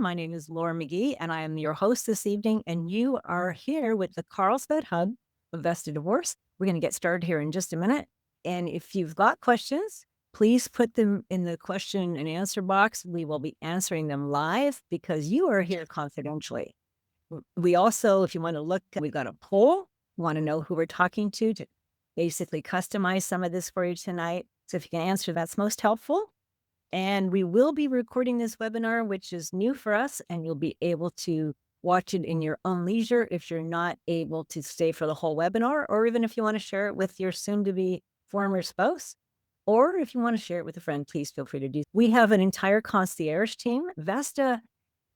My name is Laura McGee, and I am your host this evening. And you are here with the Carlsbad Hub of Vested Divorce. We're going to get started here in just a minute. And if you've got questions, please put them in the question and answer box. We will be answering them live because you are here confidentially. We also, if you want to look, we've got a poll. We want to know who we're talking to basically customize some of this for you tonight. So if you can answer, that's most helpful. And we will be recording this webinar, which is new for us, and you'll be able to watch it in your own leisure if you're not able to stay for the whole webinar, or even if you want to share it with your soon-to-be former spouse, or if you want to share it with a friend, please feel free to do. We have an entire concierge team. Vesta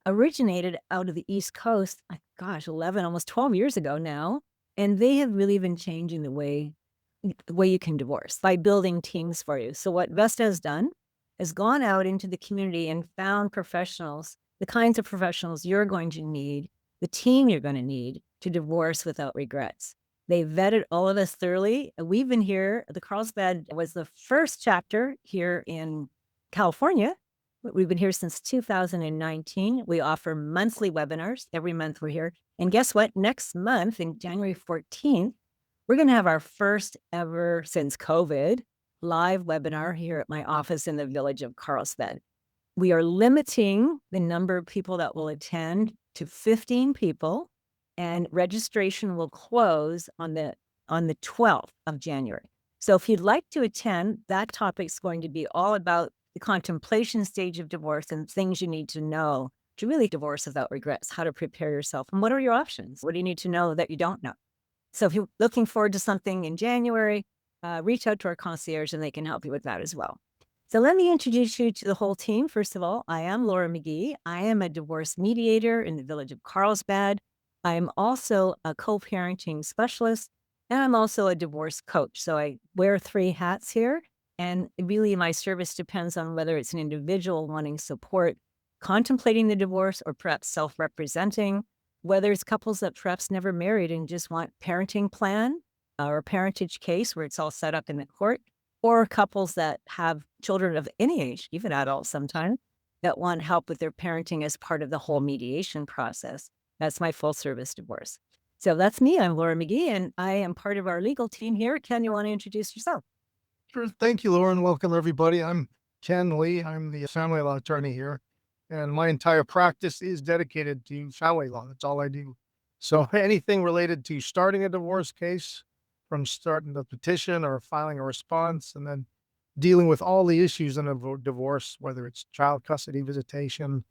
originated out of the East Coast, 11, almost 12 years ago now, and they have really been changing the way you can divorce by building teams for you. So what Vesta has done has gone out into the community and found professionals, the kinds of professionals you're going to need, the team you're going to need to divorce without regrets. They vetted all of us thoroughly. We've been here. The Carlsbad was the first chapter here in California. We've been here since 2019. We offer monthly webinars. Every month we're here. And guess what? Next month, in January 14th, we're going to have our first ever since COVID live webinar here at my office in the village of Carlsbad. We are limiting the number of people that will attend to 15 people, and registration will close on the 12th of January. So if you'd like to attend, that topic's going to be all about the contemplation stage of divorce and things you need to know to really divorce without regrets, how to prepare yourself, and what are your options? What do you need to know that you don't know? So if you're looking forward to something in January, reach out to our concierge and they can help you with that as well. So let me introduce you to the whole team. First of all, I am Laura McGee. I am a divorce mediator in the village of Carlsbad. I am also a co-parenting specialist, and I'm also a divorce coach. So I wear 3 hats here, and really my service depends on whether it's an individual wanting support, contemplating the divorce, or perhaps self-representing, whether it's couples that perhaps never married and just want parenting plan, or a parentage case where it's all set up in the court, or couples that have children of any age, even adults sometimes, that want help with their parenting as part of the whole mediation process. That's my full service divorce. So that's me. I'm Laura McGee, and I am part of our legal team here. Ken, you want to introduce yourself? Sure. Thank you, Lauren. Welcome, everybody. I'm Ken Lee. I'm the family law attorney here, and my entire practice is dedicated to family law. That's all I do. So anything related to starting a divorce case, from starting the petition or filing a response, and then dealing with all the issues in a divorce, whether it's child custody, visitation,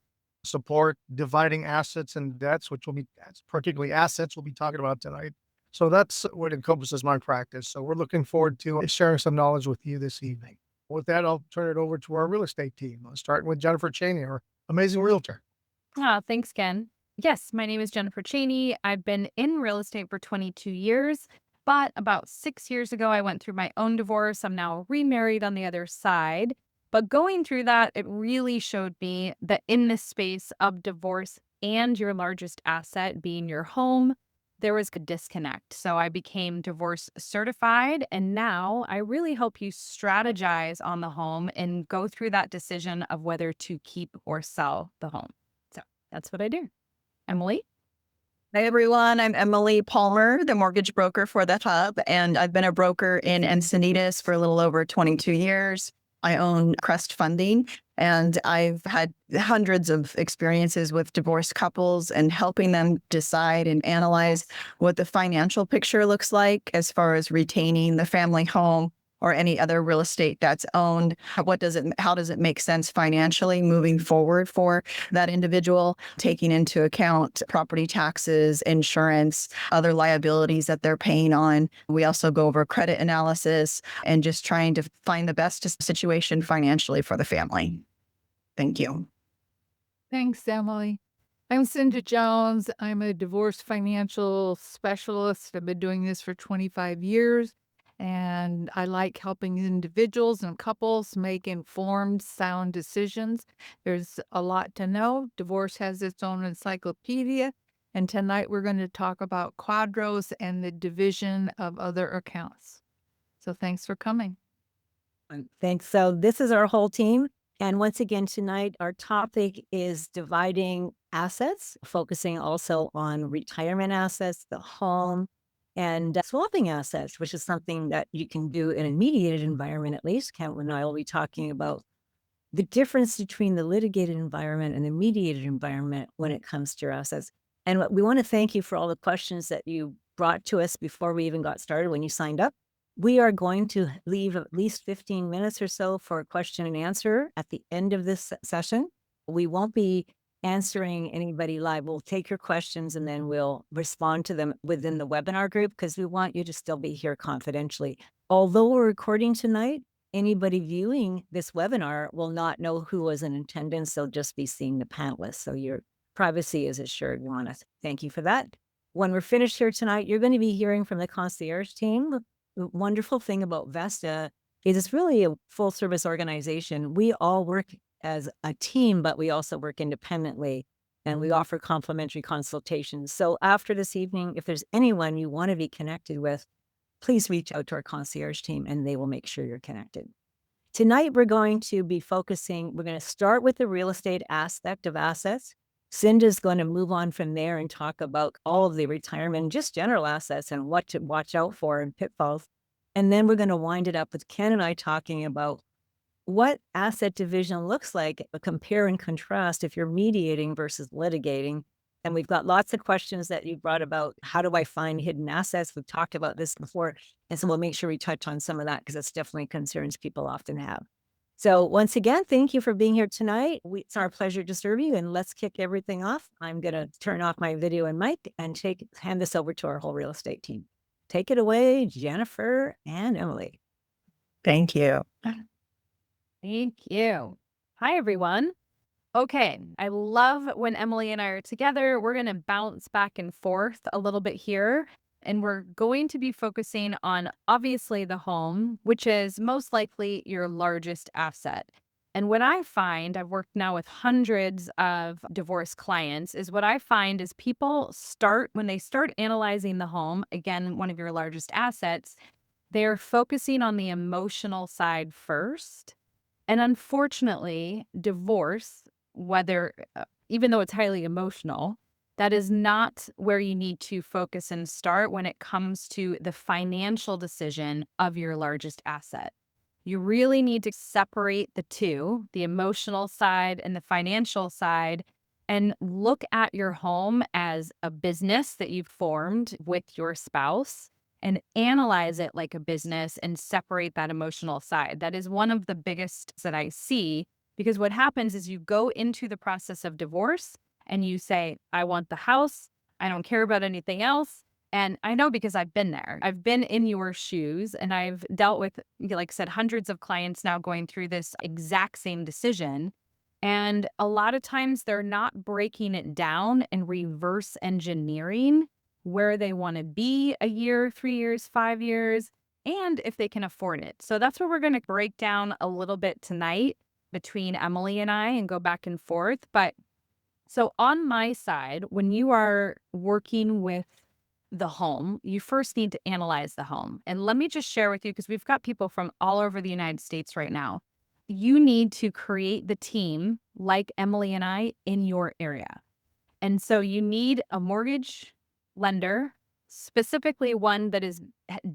support, dividing assets and debts, which will be particularly assets we'll be talking about tonight. So that's what encompasses my practice. So we're looking forward to sharing some knowledge with you this evening. With that, I'll turn it over to our real estate team. I'll start with Jennifer Cheney, our amazing realtor. Thanks, Ken. Yes, my name is Jennifer Cheney. I've been in real estate for 22 years, but about 6 years ago, I went through my own divorce. I'm now remarried on the other side. But going through that, it really showed me that in this space of divorce and your largest asset being your home, there was a disconnect. So I became divorce certified, and now I really help you strategize on the home and go through that decision of whether to keep or sell the home. So that's what I do. Emily? Hi, everyone. I'm Emily Palmer, the mortgage broker for the Hub, and I've been a broker in Encinitas for a little over 22 years. I own Crest Funding, and I've had hundreds of experiences with divorced couples and helping them decide and analyze what the financial picture looks like as far as retaining the family home or any other real estate that's owned. How does it make sense financially moving forward for that individual, taking into account property taxes, insurance, other liabilities that they're paying on. We also go over credit analysis and just trying to find the best situation financially for the family. Thank you. Thanks, Emily. I'm Cinda Jones. I'm a divorce financial specialist. I've been doing this for 25 years. And I like helping individuals and couples make informed, sound decisions. There's a lot to know. Divorce has its own encyclopedia. And tonight we're going to talk about QDROs and the division of other accounts. So thanks for coming. Thanks. So this is our whole team. And once again, tonight, our topic is dividing assets, focusing also on retirement assets, the home, and swapping assets, which is something that you can do in a mediated environment, at least. Kent and I will be talking about the difference between the litigated environment and the mediated environment when it comes to your assets. And we want to thank you for all the questions that you brought to us before we even got started when you signed up. We are going to leave at least 15 minutes or so for a question and answer at the end of this session. We won't be answering anybody live. We'll take your questions and then we'll respond to them within the webinar group because we want you to still be here confidentially. Although we're recording tonight, anybody viewing this webinar will not know who was in attendance. They'll just be seeing the panelists. So your privacy is assured. We want to thank you for that. When we're finished here tonight, you're going to be hearing from the concierge team. The wonderful thing about Vesta is it's really a full service organization. We all work as a team, but we also work independently and we offer complimentary consultations. So after this evening, if there's anyone you want to be connected with, please reach out to our concierge team and they will make sure you're connected. Tonight, we're going to start with the real estate aspect of assets. Cinda's going to move on from there and talk about all of the retirement, just general assets and what to watch out for and pitfalls. And then we're going to wind it up with Ken and I talking about what asset division looks like, a compare and contrast if you're mediating versus litigating. And we've got lots of questions that you brought about how do I find hidden assets? We've talked about this before. And so we'll make sure we touch on some of that because it's definitely concerns people often have. So once again, thank you for being here tonight. It's our pleasure to serve you and let's kick everything off. I'm going to turn off my video and mic and hand this over to our whole real estate team. Take it away, Jennifer and Emily. Thank you. Thank you. Hi, everyone. Okay, I love when Emily and I are together. We're going to bounce back and forth a little bit here, and we're going to be focusing on obviously the home, which is most likely your largest asset. And what I find, I've worked now with hundreds of divorce clients, is what I find is people when they start analyzing the home, again, one of your largest assets, they're focusing on the emotional side first. And unfortunately, divorce, even though it's highly emotional, that is not where you need to focus and start when it comes to the financial decision of your largest asset. You really need to separate the two, the emotional side and the financial side, and look at your home as a business that you've formed with your spouse and analyze it like a business and separate that emotional side. That is one of the biggest that I see, because what happens is you go into the process of divorce and you say, I want the house. I don't care about anything else. And I know because I've been there. I've been in your shoes and I've dealt with, like I said, hundreds of clients now going through this exact same decision. And a lot of times they're not breaking it down and reverse engineering where they want to be a year, 3 years, 5 years, and if they can afford it. So that's what we're going to break down a little bit tonight between Emily and I and go back and forth. But so on my side, when you are working with the home, you first need to analyze the home. And let me just share with you, because we've got people from all over the United States right now. You need to create the team like Emily and I in your area. And so you need a mortgage lender, specifically one that is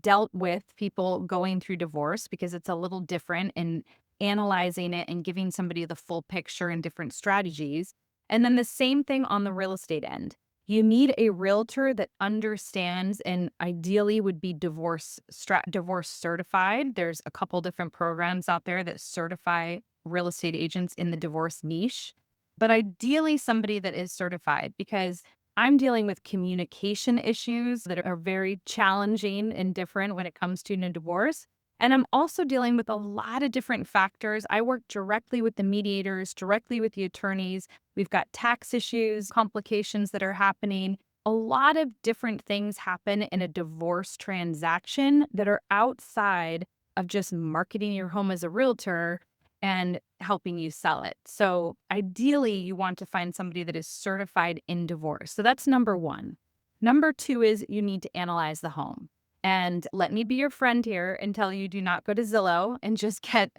dealt with people going through divorce, because it's a little different in analyzing it and giving somebody the full picture and different strategies. And then the same thing on the real estate end. You need a realtor that understands and ideally would be divorce certified. There's a couple different programs out there that certify real estate agents in the divorce niche, but ideally somebody that is certified, because I'm dealing with communication issues that are very challenging and different when it comes to a divorce. And I'm also dealing with a lot of different factors. I work directly with the mediators, directly with the attorneys. We've got tax issues, complications that are happening. A lot of different things happen in a divorce transaction that are outside of just marketing your home as a realtor and helping you sell it. So ideally, you want to find somebody that is certified in divorce. So that's number one. Number two is you need to analyze the home. And let me be your friend here and tell you, do not go to Zillow and just get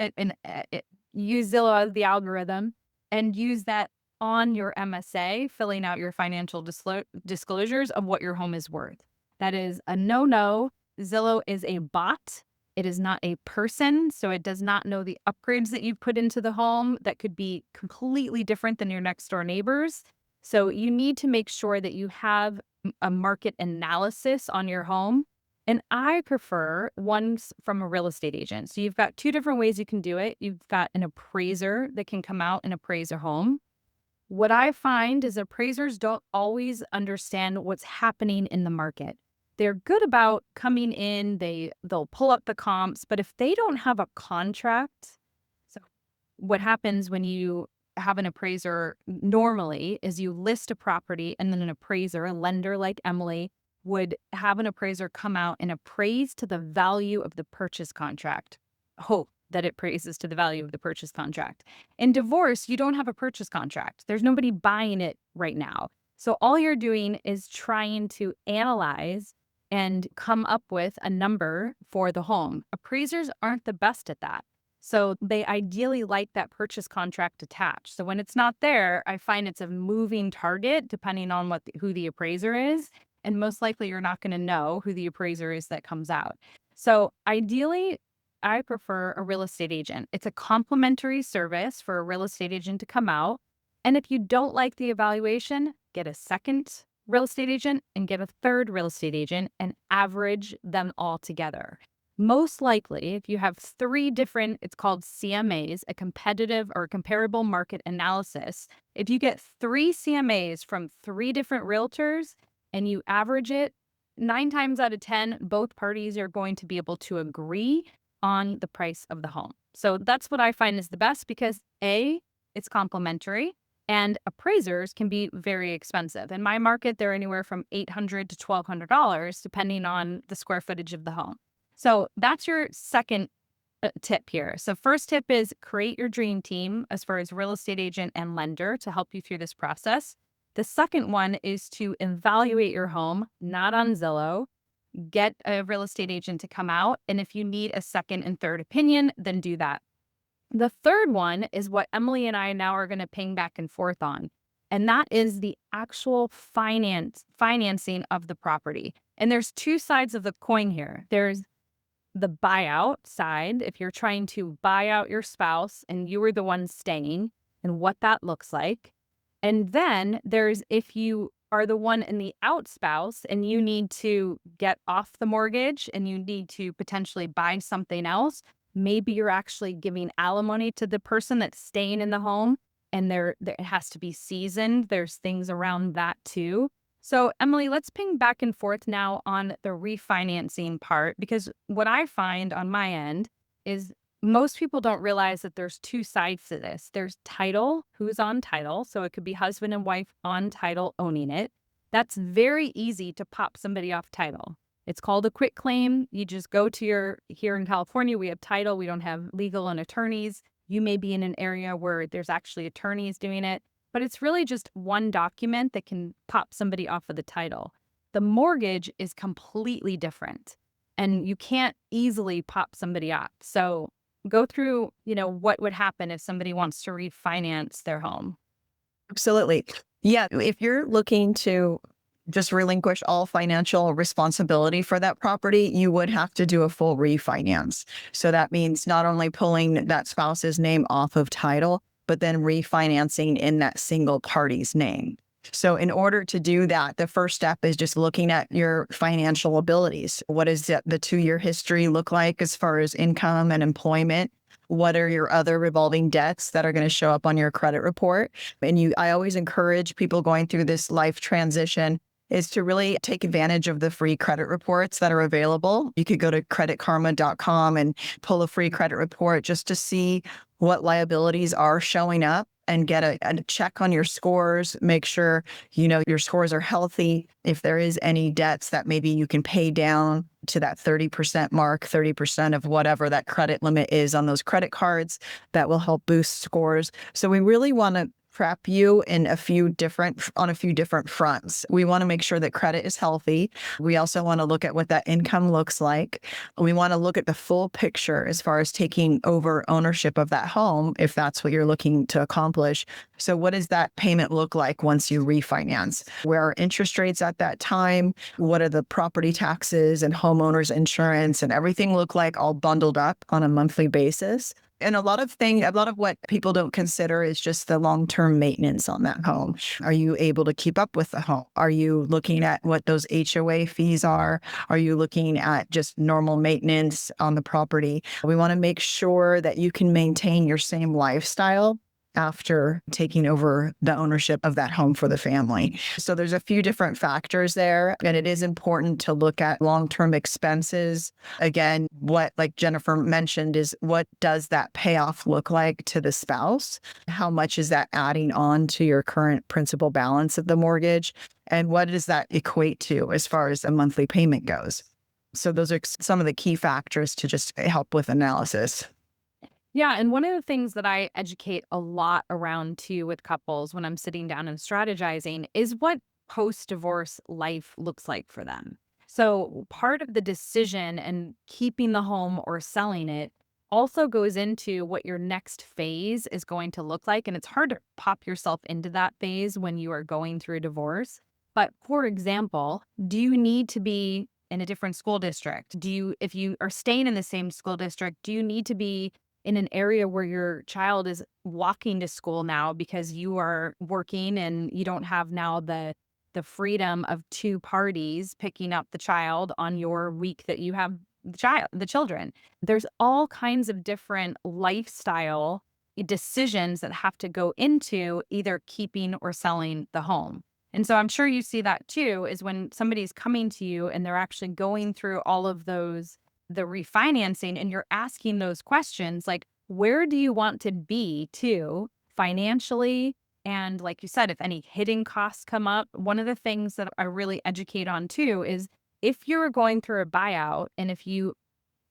use Zillow as the algorithm and use that on your MSA, filling out your financial disclosures of what your home is worth. That is a no-no. Zillow is a bot. It is not a person, so it does not know the upgrades that you've put into the home that could be completely different than your next door neighbors. So you need to make sure that you have a market analysis on your home. And I prefer ones from a real estate agent. So you've got two different ways you can do it. You've got an appraiser that can come out and appraise a home. What I find is appraisers don't always understand what's happening in the market. They're good about coming in, they'll pull up the comps, but if they don't have a contract, so what happens when you have an appraiser normally is you list a property and then an appraiser, a lender like Emily, would have an appraiser come out and appraise to the value of the purchase contract. Hope that it praises to the value of the purchase contract. In divorce, you don't have a purchase contract. There's nobody buying it right now. So all you're doing is trying to analyze and come up with a number for the home. Appraisers aren't the best at that. So they ideally like that purchase contract attached. So when it's not there, I find it's a moving target depending on who the appraiser is. And most likely you're not going to know who the appraiser is that comes out. So ideally, I prefer a real estate agent. It's a complimentary service for a real estate agent to come out. And if you don't like the evaluation, get a second real estate agent and get a third real estate agent and average them all together. Most likely, if you have three different, it's called CMAs, a competitive or comparable market analysis. If you get three CMAs from three different realtors and you average it, 9 times out of 10, both parties are going to be able to agree on the price of the home. So that's what I find is the best because A, it's complimentary. And appraisers can be very expensive. In my market, they're anywhere from $800 to $1,200, depending on the square footage of the home. So that's your second tip here. So first tip is create your dream team as far as real estate agent and lender to help you through this process. The second one is to evaluate your home, not on Zillow. Get a real estate agent to come out. And if you need a second and third opinion, then do that. The third one is what Emily and I now are going to ping back and forth on. And that is the actual financing of the property. And there's two sides of the coin here. There's the buyout side, if you're trying to buy out your spouse and you were the one staying and what that looks like. And then there's if you are the one in the out spouse and you need to get off the mortgage and you need to potentially buy something else. Maybe you're actually giving alimony to the person that's staying in the home and it has to be seasoned. There's things around that too. So Emily, let's ping back and forth now on the refinancing part, because what I find on my end is most people don't realize that there's two sides to this. There's title, who's on title. So it could be husband and wife on title owning it. That's very easy to pop somebody off title. It's called a quit claim. You just go to here in California, we have title. We don't have legal and attorneys. You may be in an area where there's actually attorneys doing it, but it's really just one document that can pop somebody off of the title. The mortgage is completely different and you can't easily pop somebody off. So go through, what would happen if somebody wants to refinance their home. Absolutely. Yeah. If you're looking to just relinquish all financial responsibility for that property, you would have to do a full refinance. So that means not only pulling that spouse's name off of title, but then refinancing in that single party's name. So in order to do that, the first step is just looking at your financial abilities. What does the 2-year history look like as far as income and employment? What are your other revolving debts that are going to show up on your credit report? And I always encourage people going through this life transition is to really take advantage of the free credit reports that are available. You could go to creditkarma.com and pull a free credit report just to see what liabilities are showing up and get a check on your scores. Make sure, your scores are healthy. If there is any debts that maybe you can pay down to that 30% mark, 30% of whatever that credit limit is on those credit cards, that will help boost scores. So we really want to prep you in on a few different fronts. We want to make sure that credit is healthy. We also want to look at what that income looks like. We want to look at the full picture as far as taking over ownership of that home, if that's what you're looking to accomplish. So what does that payment look like once you refinance? Where are interest rates at that time? What are the property taxes and homeowners insurance and everything look like all bundled up on a monthly basis? And a lot of what people don't consider is just the long-term maintenance on that home. Are you able to keep up with the home? Are you looking at what those HOA fees are? Are you looking at just normal maintenance on the property? We want to make sure that you can maintain your same lifestyle after taking over the ownership of that home for the family. So there's a few different factors there, and it is important to look at long-term expenses. Again, what, like Jennifer mentioned, is what does that payoff look like to the spouse? How much is that adding on to your current principal balance of the mortgage? And what does that equate to as far as a monthly payment goes? So those are some of the key factors to just help with analysis. Yeah. And one of the things that I educate a lot around too with couples when I'm sitting down and strategizing is what post-divorce life looks like for them. So part of the decision and keeping the home or selling it also goes into what your next phase is going to look like. And it's hard to pop yourself into that phase when you are going through a divorce. But for example, do you need to be in a different school district? If you are staying in the same school district, do you need to be in an area where your child is walking to school now because you are working and you don't have now the freedom of two parties picking up the child on your week that you have the children? There's all kinds of different lifestyle decisions that have to go into either keeping or selling the home. And so I'm sure you see that too, is when somebody's coming to you and they're actually going through all of those, the refinancing, and you're asking those questions like, where do you want to be too financially? And like you said, if any hidden costs come up, one of the things that I really educate on too is if you're going through a buyout and if you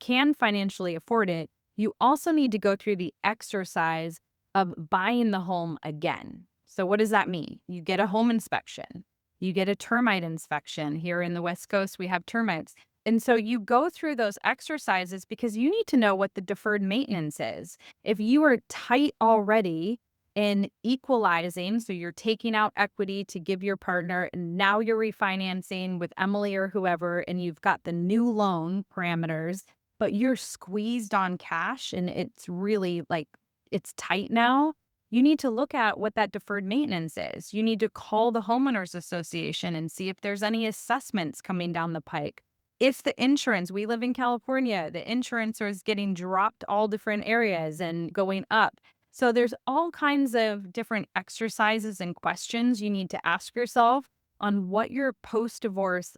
can financially afford it, you also need to go through the exercise of buying the home again. So what does that mean? You get a home inspection, you get a termite inspection. Here in the West Coast, we have termites. And so you go through those exercises because you need to know what the deferred maintenance is. If you are tight already in equalizing, so you're taking out equity to give your partner, and now you're refinancing with Emily or whoever, and you've got the new loan parameters, but you're squeezed on cash and it's really like it's tight now. You need to look at what that deferred maintenance is. You need to call the homeowners association and see if there's any assessments coming down the pike. If the insurance, we live in California, the insurance is getting dropped all different areas and going up. So there's all kinds of different exercises and questions you need to ask yourself on what your post-divorce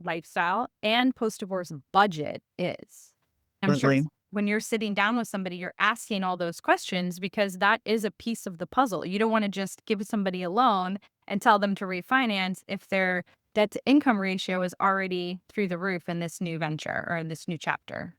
lifestyle and post-divorce budget is. I'm sure when you're sitting down with somebody, you're asking all those questions because that is a piece of the puzzle. You don't want to just give somebody a loan and tell them to refinance if their debt to income ratio is already through the roof in this new venture or in this new chapter.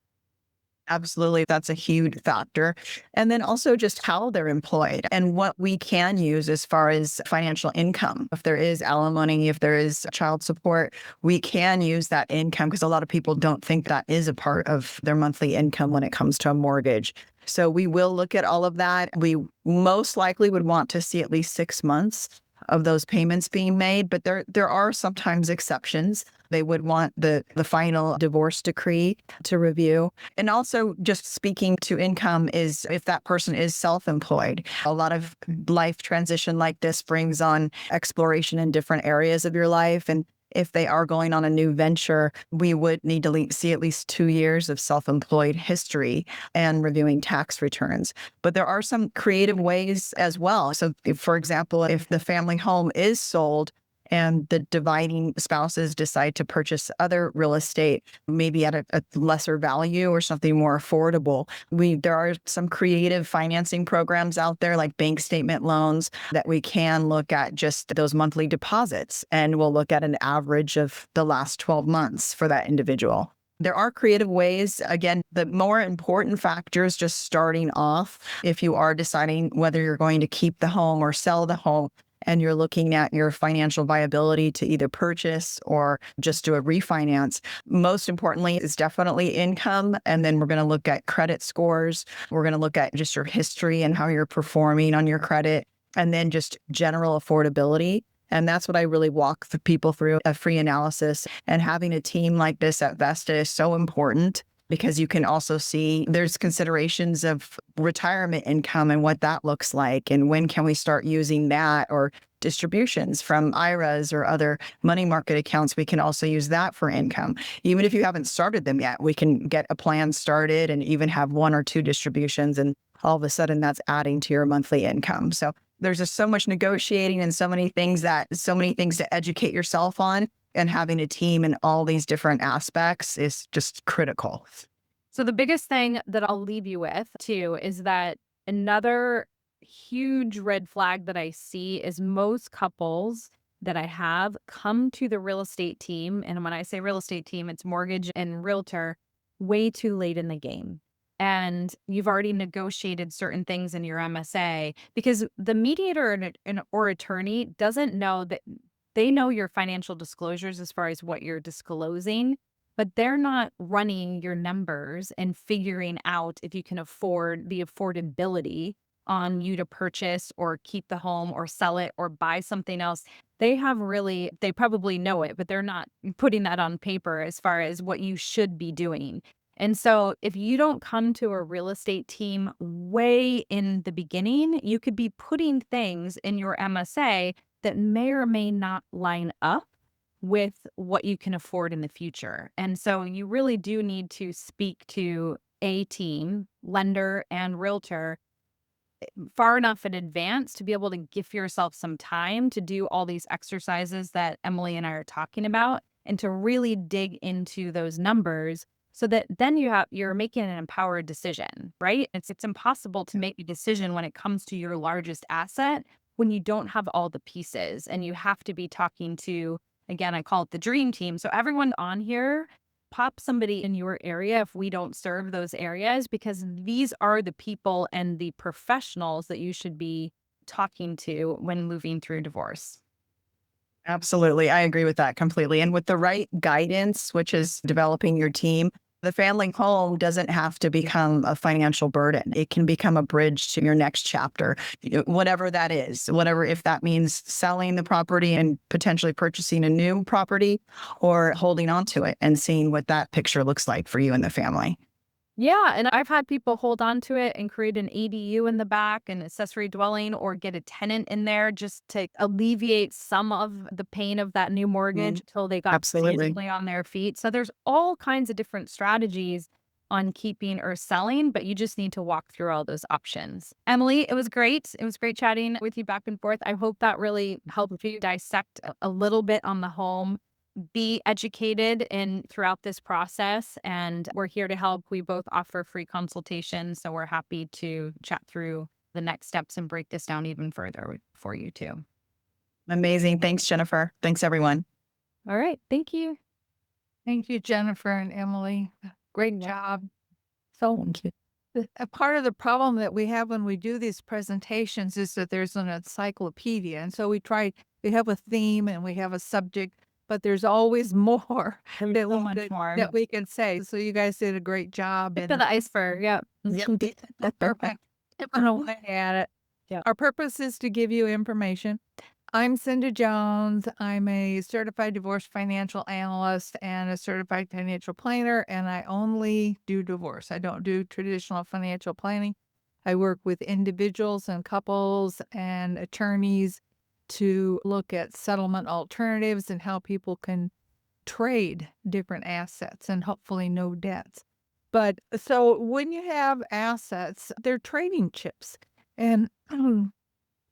Absolutely. That's a huge factor. And then also just how they're employed and what we can use as far as financial income. If there is alimony, if there is child support, we can use that income because a lot of people don't think that is a part of their monthly income when it comes to a mortgage. So we will look at all of that. We most likely would want to see at least 6 months of those payments being made, but there are sometimes exceptions. They would want the final divorce decree to review. And also just speaking to income is if that person is self-employed. A lot of life transition like this brings on exploration in different areas of your life. And if they are going on a new venture, we would need to see at least 2 years of self-employed history and reviewing tax returns. But there are some creative ways as well. So, for example, if the family home is sold and the dividing spouses decide to purchase other real estate, maybe at a lesser value or something more affordable, there are some creative financing programs out there like bank statement loans that we can look at just those monthly deposits, and we'll look at an average of the last 12 months for that individual. There are creative ways. Again, the more important factor is just starting off. If you are deciding whether you're going to keep the home or sell the home, and you're looking at your financial viability to either purchase or just do a refinance, most importantly is definitely income. And then we're going to look at credit scores. We're going to look at just your history and how you're performing on your credit, and then just general affordability. And that's what I really walk the people through, a free analysis. And having a team like this at Vesta is so important, because you can also see there's considerations of retirement income and what that looks like, and when can we start using that, or distributions from IRAs or other money market accounts. We can also use that for income. Even if you haven't started them yet, we can get a plan started and even have 1 or 2 distributions, and all of a sudden that's adding to your monthly income. So there's just so much negotiating and so many things to educate yourself on. And having a team in all these different aspects is just critical. So the biggest thing that I'll leave you with too is that another huge red flag that I see is most couples that I have come to the real estate team. And when I say real estate team, it's mortgage and realtor, way too late in the game. And you've already negotiated certain things in your MSA, because the mediator or attorney doesn't know that. They know your financial disclosures as far as what you're disclosing, but they're not running your numbers and figuring out if you can afford the affordability on you to purchase or keep the home or sell it or buy something else. They probably know it, but they're not putting that on paper as far as what you should be doing. And so if you don't come to a real estate team way in the beginning, you could be putting things in your MSA that may or may not line up with what you can afford in the future. And so you really do need to speak to a team, lender and realtor, far enough in advance to be able to give yourself some time to do all these exercises that Emily and I are talking about, and to really dig into those numbers, so that then you're making an empowered decision, right? It's impossible to make a decision when it comes to your largest asset when you don't have all the pieces, and you have to be talking to, again, I call it the dream team. So everyone on here, pop somebody in your area if we don't serve those areas, because these are the people and the professionals that you should be talking to when moving through divorce. Absolutely. I agree with that completely. And with the right guidance, which is developing your team, the family home doesn't have to become a financial burden. It can become a bridge to your next chapter, whatever that is, if that means selling the property and potentially purchasing a new property, or holding on to it and seeing what that picture looks like for you and the family. Yeah, and I've had people hold on to it and create an ADU in the back, an accessory dwelling, or get a tenant in there just to alleviate some of the pain of that new mortgage until they got physically on their feet. So there's all kinds of different strategies on keeping or selling, but you just need to walk through all those options. Emily, it was great. It was great chatting with you back and forth. I hope that really helped you dissect a little bit on the home. Be educated throughout this process, and we're here to help. We both offer free consultations, so we're happy to chat through the next steps and break this down even further for you too. Amazing. Thanks, Jennifer. Thanks, everyone. All right. Thank you. Thank you, Jennifer and Emily. Great job. So Thank you. a part of the problem that we have when we do these presentations is that there's an encyclopedia. And so we have a theme and we have a subject, but there's always more that we can say. So you guys did a great job. Tip of the iceberg. Yeah. That's perfect. I'm going to look at it. Yeah. Our purpose is to give you information. I'm Cinda Jones. I'm a certified divorce financial analyst and a certified financial planner, and I only do divorce. I don't do traditional financial planning. I work with individuals and couples and attorneys to look at settlement alternatives and how people can trade different assets and hopefully no debts. But so when you have assets, they're trading chips. And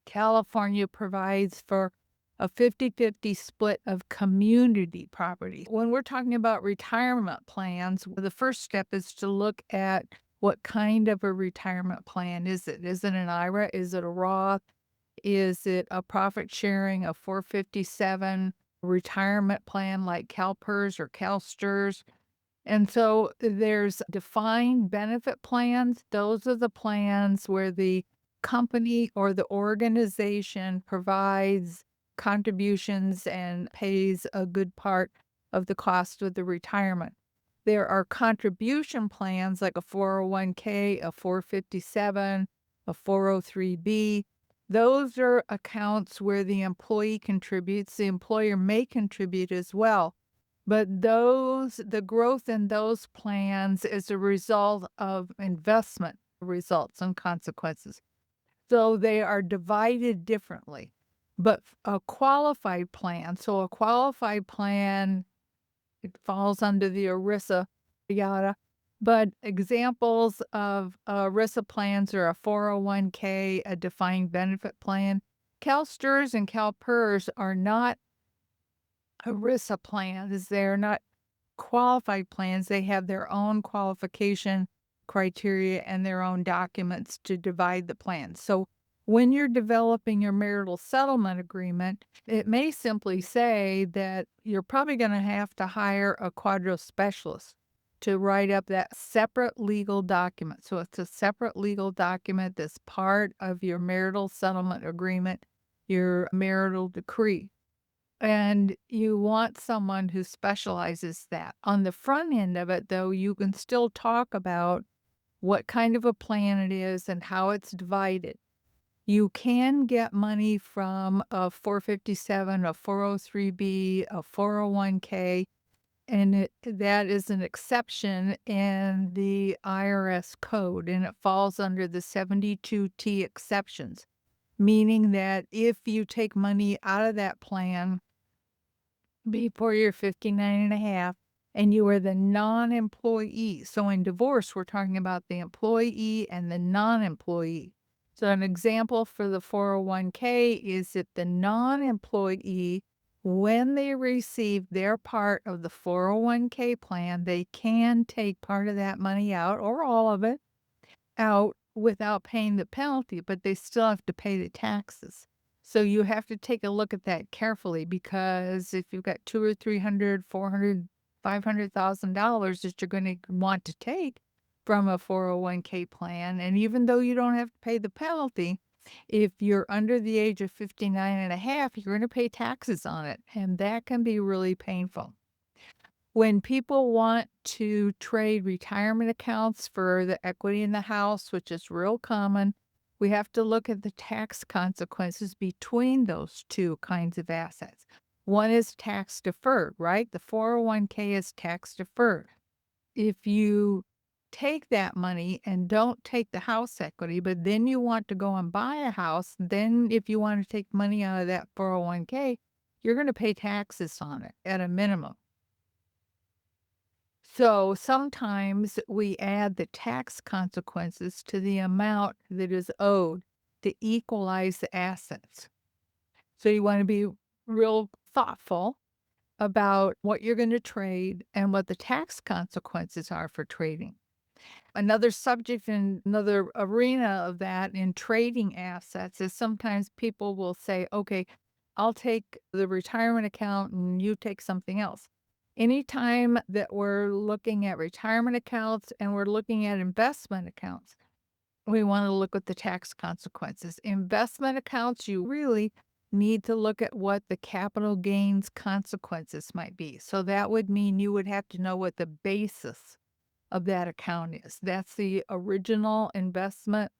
California provides for a 50-50 split of community property. When we're talking about retirement plans, the first step is to look at what kind of a retirement plan is it? Is it an IRA? Is it a Roth? Is it a profit sharing, a 457 retirement plan like CalPERS or CalSTRS? And so there's defined benefit plans. Those are the plans where the company or the organization provides contributions and pays a good part of the cost of the retirement. There are contribution plans like a 401k, a 457, a 403b. Those are accounts where the employee contributes. The employer may contribute as well. But the growth in those plans is a result of investment results and consequences. So they are divided differently. But a qualified plan, so a qualified plan, it falls under the ERISA, yada. But examples of ERISA plans are a 401k, a defined benefit plan. CalSTRS and CalPERS are not ERISA plans. They're not qualified plans. They have their own qualification criteria and their own documents to divide the plan. So when you're developing your marital settlement agreement, it may simply say that you're probably going to have to hire a QDRO specialist to write up that separate legal document. So it's a separate legal document that's part of your marital settlement agreement, your marital decree. And you want someone who specializes that. On the front end of it, though, you can still talk about what kind of a plan it is and how it's divided. You can get money from a 457, a 403b, a 401k, and that is an exception in the IRS code, and it falls under the 72T exceptions, meaning that if you take money out of that plan before you're 59 and a half and you are the non-employee. So in divorce, we're talking about the employee and the non-employee. So an example for the 401k is that the non-employee, when they receive their part of the 401k plan, they can take part of that money out or all of it out without paying the penalty, but they still have to pay the taxes. So you have to take a look at that carefully, because if you've got $200,000 or $300,000, $400,000, $500,000 that you're going to want to take from a 401k plan, and even though you don't have to pay the penalty, if you're under the age of 59 and a half, you're going to pay taxes on it, and that can be really painful. When people want to trade retirement accounts for the equity in the house, which is real common, we have to look at the tax consequences between those two kinds of assets. One is tax deferred, right? The 401k is tax deferred. If you take that money and don't take the house equity, but then you want to go and buy a house, then if you want to take money out of that 401k, you're going to pay taxes on it at a minimum. So sometimes we add the tax consequences to the amount that is owed to equalize the assets. So you want to be real thoughtful about what you're going to trade and what the tax consequences are for trading. Another subject in another arena of that in trading assets is sometimes people will say, okay, I'll take the retirement account and you take something else. Anytime that we're looking at retirement accounts and we're looking at investment accounts, we want to look at the tax consequences. Investment accounts, you really need to look at what the capital gains consequences might be. So that would mean you would have to know what the basis of that account is. That's the original investment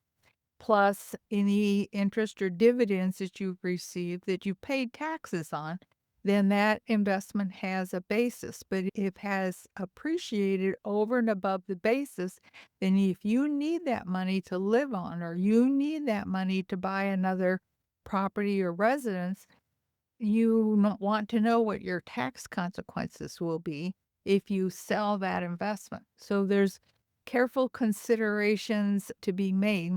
plus any interest or dividends that you've received that you paid taxes on. Then that investment has a basis. But if it has appreciated over and above the basis, then if you need that money to live on, or you need that money to buy another property or residence, you want to know what your tax consequences will be if you sell that investment. So there's careful considerations to be made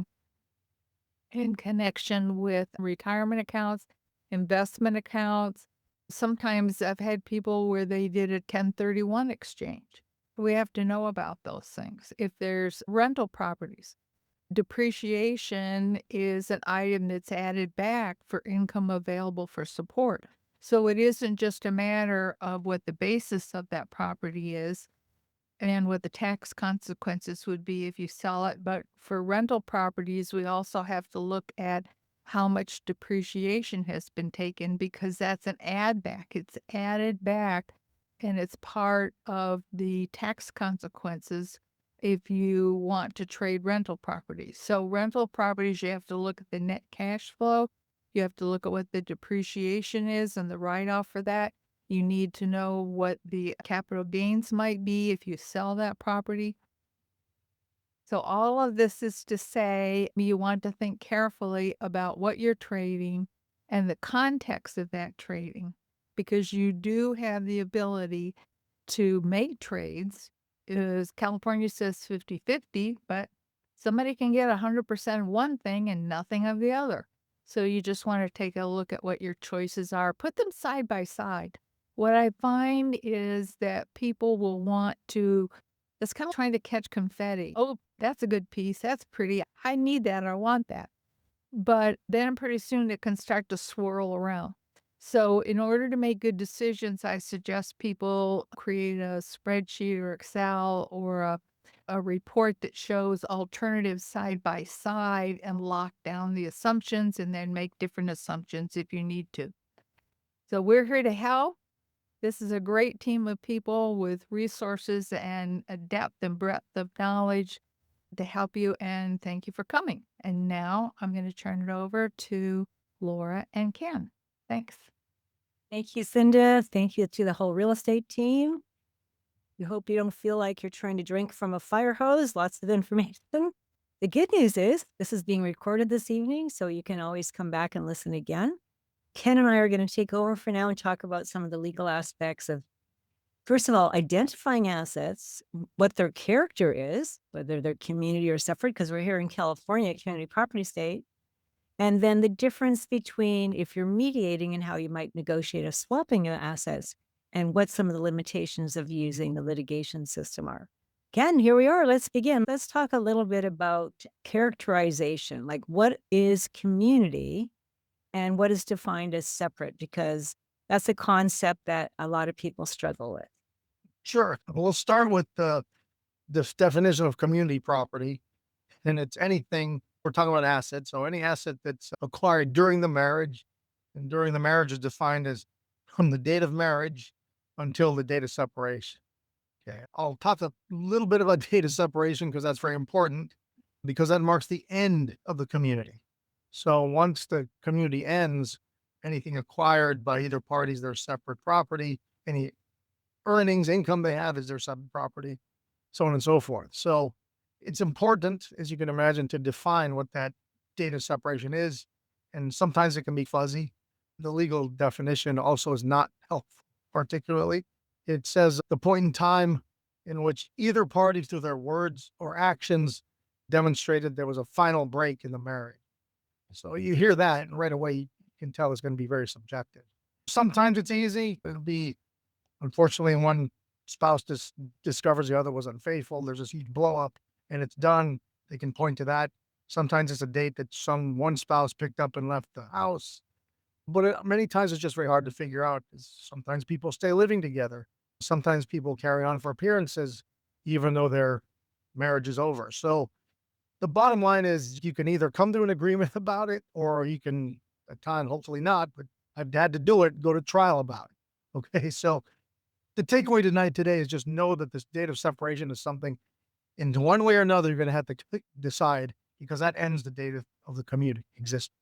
in connection with retirement accounts, investment accounts. Sometimes I've had people where they did a 1031 exchange. We have to know about those things. If there's rental properties, depreciation is an item that's added back for income available for support. So it isn't just a matter of what the basis of that property is and what the tax consequences would be if you sell it. But for rental properties, we also have to look at how much depreciation has been taken, because that's an add back. It's added back and it's part of the tax consequences if you want to trade rental properties. So rental properties, you have to look at the net cash flow. You have to look at what the depreciation is and the write-off for that. You need to know what the capital gains might be if you sell that property. So all of this is to say you want to think carefully about what you're trading and the context of that trading, because you do have the ability to make trades. Is California says 50-50, but somebody can get 100% of one thing and nothing of the other. So you just want to take a look at what your choices are, put them side by side. What I find is that people will want to, it's kind of trying to catch confetti. Oh, that's a good piece. That's pretty. I need that. I want that. But then pretty soon it can start to swirl around. So in order to make good decisions, I suggest people create a spreadsheet or Excel or a report that shows alternatives side by side and lock down the assumptions and then make different assumptions if you need to. So we're here to help. This is a great team of people with resources and a depth and breadth of knowledge to help you, and thank you for coming. And now I'm going to turn it over to Laura and Ken. Thanks. Thank you, Cinda. Thank you to the whole real estate team. We hope you don't feel like you're trying to drink from a fire hose. Lots of information. The good news is this is being recorded this evening, so you can always come back and listen again. Ken and I are going to take over for now and talk about some of the legal aspects of, first of all, identifying assets, what their character is, whether they're community or separate, because we're here in California, community property state. And then the difference between if you're mediating and how you might negotiate a swapping of assets and what some of the limitations of using the litigation system are. Ken, here we are. Let's begin. Let's talk a little bit about characterization, like what is community and what is defined as separate, because that's a concept that a lot of people struggle with. Sure. We'll start with this definition of community property, and it's anything, we're talking about assets. So any asset that's acquired during the marriage, and during the marriage is defined as from the date of marriage until the date of separation. Okay. I'll talk a little bit about date of separation because that's very important, because that marks the end of the community. So once the community ends, anything acquired by either parties, their separate property, any earnings, income they have is their separate property, so on and so forth. So it's important, as you can imagine, to define what that date of separation is. And sometimes it can be fuzzy. The legal definition also is not helpful, particularly. It says the point in time in which either party through their words or actions demonstrated there was a final break in the marriage. So you hear that and right away you can tell it's going to be very subjective. Sometimes it's easy. It'll be, unfortunately, one spouse discovers the other was unfaithful. There's this huge blow up and it's done. They can point to that. Sometimes it's a date that one spouse picked up and left the house. But many times it's just very hard to figure out. Sometimes people stay living together. Sometimes people carry on for appearances, even though their marriage is over. So the bottom line is you can either come to an agreement about it, or you can, at times, hopefully not, but I've had to do it, go to trial about it. Okay. So the takeaway tonight today is just know that this date of separation is something in one way or another you're going to have to decide, because that ends the date of the community existence.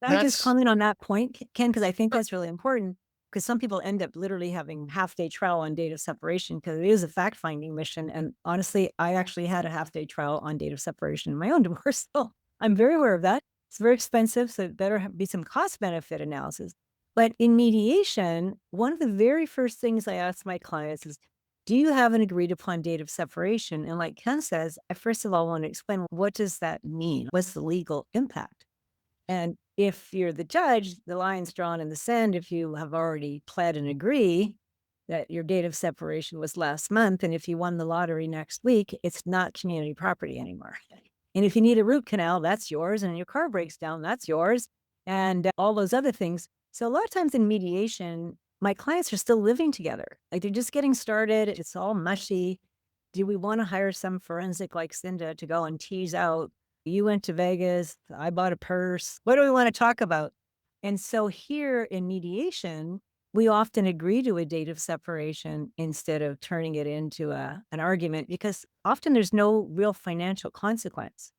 Can I just comment on that point, Ken, because I think that's really important, because some people end up literally having half-day trial on date of separation because it is a fact-finding mission. And honestly, I actually had a half-day trial on date of separation in my own divorce. So I'm very aware of that. It's very expensive, so it better be some cost-benefit analysis. But in mediation, one of the very first things I ask my clients is, do you have an agreed upon date of separation? And like Ken says, I first of all want to explain, what does that mean? What's the legal impact? And if you're the judge, the line's drawn in the sand. If you have already pled and agree that your date of separation was last month, and if you won the lottery next week, it's not community property anymore. And if you need a root canal, that's yours. And your car breaks down, that's yours. And all those other things. So a lot of times in mediation, my clients are still living together. Like they're just getting started. It's all mushy. Do we want to hire some forensic like Cinda to go and tease out, you went to Vegas, I bought a purse. What do we want to talk about? And so here in mediation, we often agree to a date of separation instead of turning it into an argument, because often there's no real financial consequence.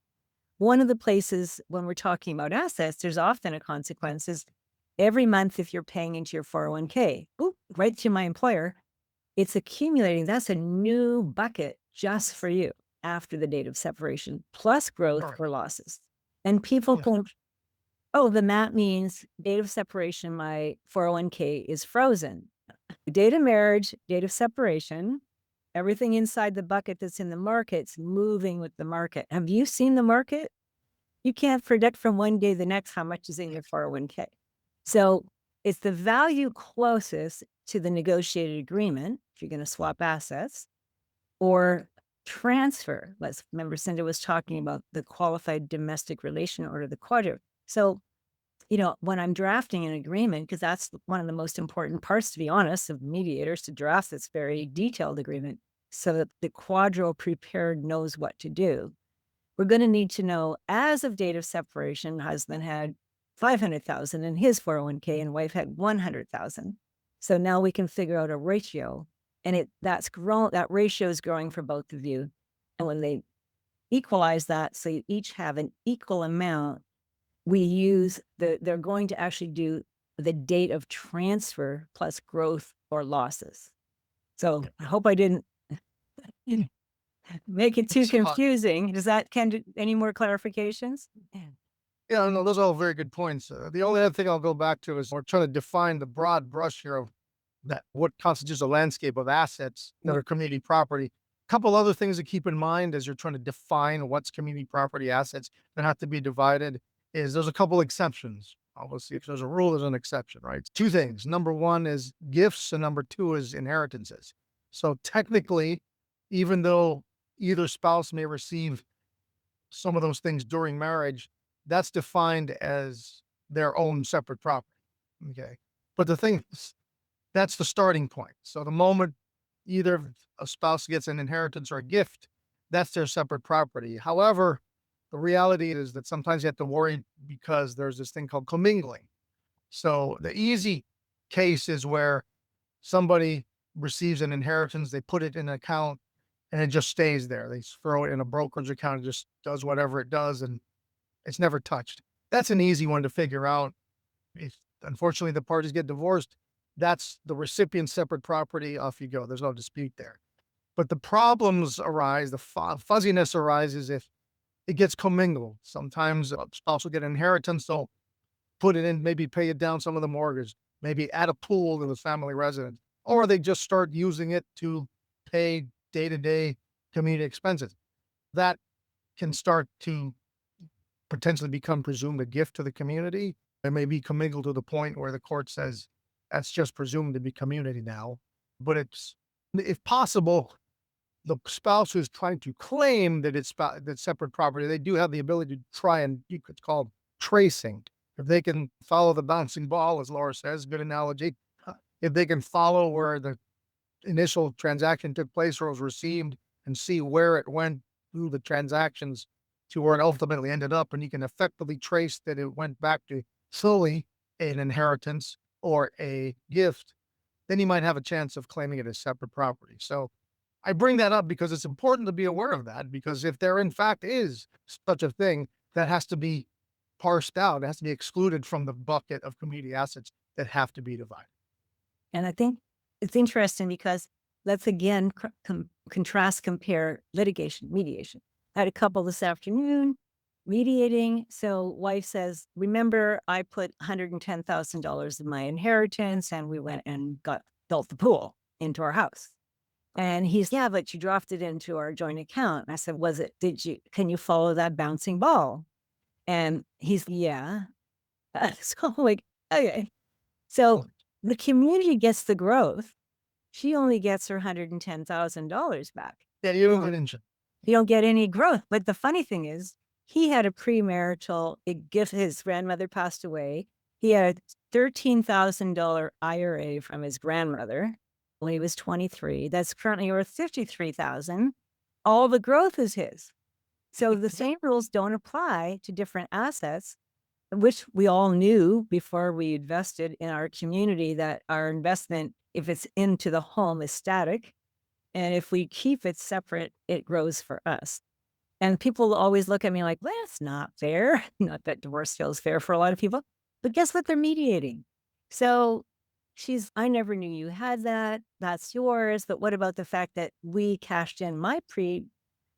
One of the places when we're talking about assets, there's often a consequence is every month if you're paying into your 401k, right to my employer, it's accumulating. That's a new bucket just for you after the date of separation, plus growth All right. or losses. And people Yeah. think, oh, then that means date of separation, my 401k is frozen. Date of marriage, date of separation, everything inside the bucket that's in the market's moving with the market. Have you seen the market? You can't predict from one day to the next how much is in your 401k. So it's the value closest to the negotiated agreement, if you're going to swap assets, or transfer. Let's remember, Cinda was talking about the qualified domestic relation order, the QDRO. So, when I'm drafting an agreement, because that's one of the most important parts, to be honest, of mediators to draft this very detailed agreement so that the QDRO prepared knows what to do. We're going to need to know, as of date of separation, husband had 500,000 in his 401k and wife had 100,000. So now we can figure out a ratio, and that ratio is growing for both of you. And when they equalize that, so you each have an equal amount, they're going to actually do the date of transfer plus growth or losses. So I hope I didn't make it too It's fine. confusing. Any more clarifications? Yeah, no, those are all very good points. The only other thing I'll go back to is we're trying to define the broad brush here of that what constitutes a landscape of assets that are community property. A couple other things to keep in mind as you're trying to define what's community property assets that have to be divided is there's a couple exceptions. Obviously, if there's a rule, there's an exception, right? Two things. Number one is gifts, and number two is inheritances. So technically, even though either spouse may receive some of those things during marriage, that's defined as their own separate property. Okay. But the thing is, that's the starting point. So the moment either a spouse gets an inheritance or a gift, that's their separate property. However, the reality is that sometimes you have to worry because there's this thing called commingling. So the easy case is where somebody receives an inheritance, they put it in an account, and it just stays there. They throw it in a brokerage account, it just does whatever it does, and it's never touched. That's an easy one to figure out. If unfortunately the parties get divorced, that's the recipient's separate property. Off you go. There's no dispute there. But the problems arise, the fuzziness arises if it gets commingled. Sometimes a spouse will get an inheritance, they'll put it in, maybe pay it down some of the mortgage, maybe add a pool to the family residence, or they just start using it to pay day-to-day community expenses. That can start to potentially become presumed a gift to the community. It may be commingled to the point where the court says that's just presumed to be community now. But it's, if possible, the spouse who's trying to claim that it's that separate property, they do have the ability to try and it's called tracing. If they can follow the bouncing ball, as Laura says, good analogy. If they can follow where the initial transaction took place or was received and see where it went through the transactions to where it ultimately ended up, and you can effectively trace that it went back to solely an inheritance or a gift, then you might have a chance of claiming it as separate property. So I bring that up because it's important to be aware of that, because if there in fact is such a thing, that has to be parsed out, it has to be excluded from the bucket of community assets that have to be divided. And I think it's interesting because let's again contrast, compare litigation, mediation. I had a couple this afternoon mediating. So wife says, remember, I put $110,000 in my inheritance and we went and built the pool into our house. And he's, yeah, but you dropped it into our joint account. And I said, can you follow that bouncing ball? And he's, yeah. So I'm like, okay. So the community gets the growth. She only gets her $110,000 back. Yeah, you don't get injured. You don't get any growth. But the funny thing is, he had a premarital gift. His grandmother passed away. He had a $13,000 IRA from his grandmother. when he was 23, that's currently worth 53,000. All the growth is his. So the same rules don't apply to different assets, which we all knew before we invested in our community that our investment, if it's into the home, is static. And if we keep it separate, it grows for us. And people always look at me like, well, that's not fair. Not that divorce feels fair for a lot of people, but guess what? They're mediating. So I never knew you had that. That's yours. But what about the fact that we cashed in my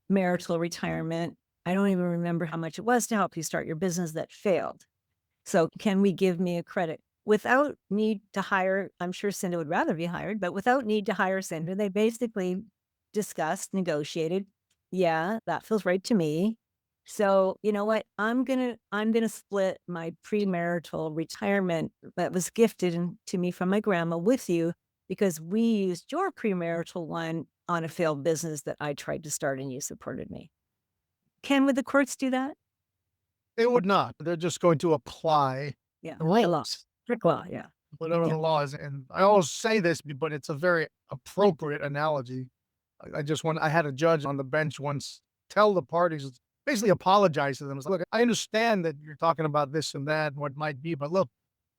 marital retirement? I don't even remember how much it was to help you start your business that failed. So can we give me a credit without need to hire? I'm sure Cinda would rather be hired, but without need to hire Cinda, they basically discussed, negotiated. Yeah, that feels right to me. So you know what? I'm gonna split my premarital retirement that was gifted to me from my grandma with you because we used your premarital one on a failed business that I tried to start and you supported me. Would the courts do that? They would not. They're just going to apply Yeah. the The law. rules, Strict law, yeah. whatever Yeah. the law is. And I always say this, but it's a very appropriate analogy. I had a judge on the bench once tell the parties, basically apologize to them. It's like, look, I understand that you're talking about this and that, and what might be, but look,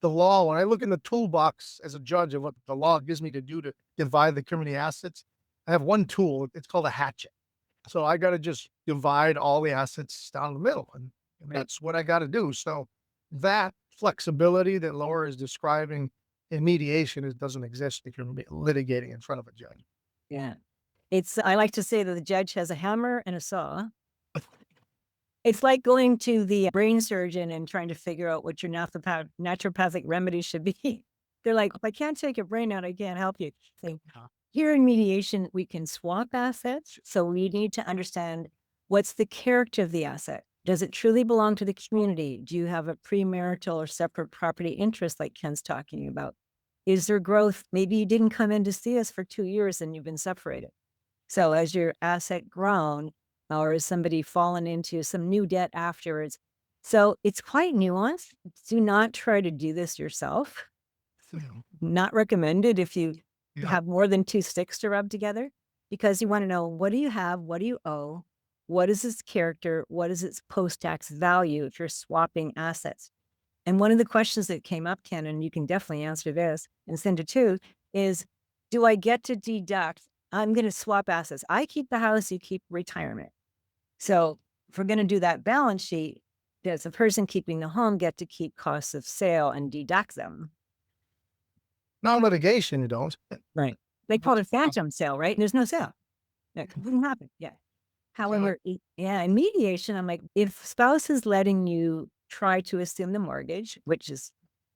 the law, when I look in the toolbox as a judge of what the law gives me to do to divide the community assets, I have one tool. It's called a hatchet. So I got to just divide all the assets down the middle. And that's what I got to do. So that flexibility that Laura is describing in mediation, it doesn't exist if you're litigating in front of a judge. Yeah. I like to say that the judge has a hammer and a saw. It's like going to the brain surgeon and trying to figure out what your naturopathic remedy should be. They're like, if I can't take your brain out, I can't help you. So here in mediation, we can swap assets. So we need to understand what's the character of the asset. Does it truly belong to the community? Do you have a premarital or separate property interest like Ken's talking about? Is there growth? Maybe you didn't come in to see us for 2 years and you've been separated. So as your asset grown, or is somebody fallen into some new debt afterwards? So it's quite nuanced. Do not try to do this yourself. Not recommended if you have more than 2 sticks to rub together, because you want to know, what do you have? What do you owe? What is its character? What is its post-tax value if you're swapping assets? And one of the questions that came up, Ken, and you can definitely answer this and send it too, is, do I get to deduct? I'm going to swap assets. I keep the house, you keep retirement. So if we're going to do that balance sheet, does the person keeping the home get to keep costs of sale and deduct them? Non-litigation, you don't. Right. They call it a phantom sale, right? And there's no sale. That wouldn't happen. Yeah. However, in mediation, I'm like, if spouse is letting you try to assume the mortgage, which is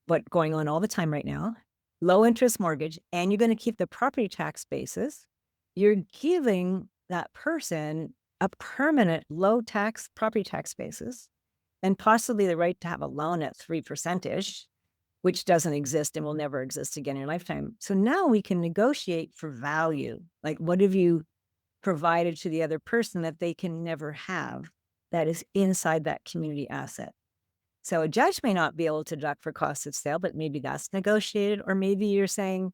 what's going on all the time right now, low interest mortgage, and you're going to keep the property tax basis, you're giving that person a permanent low tax property tax basis and possibly the right to have a loan at 3%, which doesn't exist and will never exist again in your lifetime. So now we can negotiate for value. Like, what have you provided to the other person that they can never have that is inside that community asset? So a judge may not be able to deduct for cost of sale, but maybe that's negotiated. Or maybe you're saying,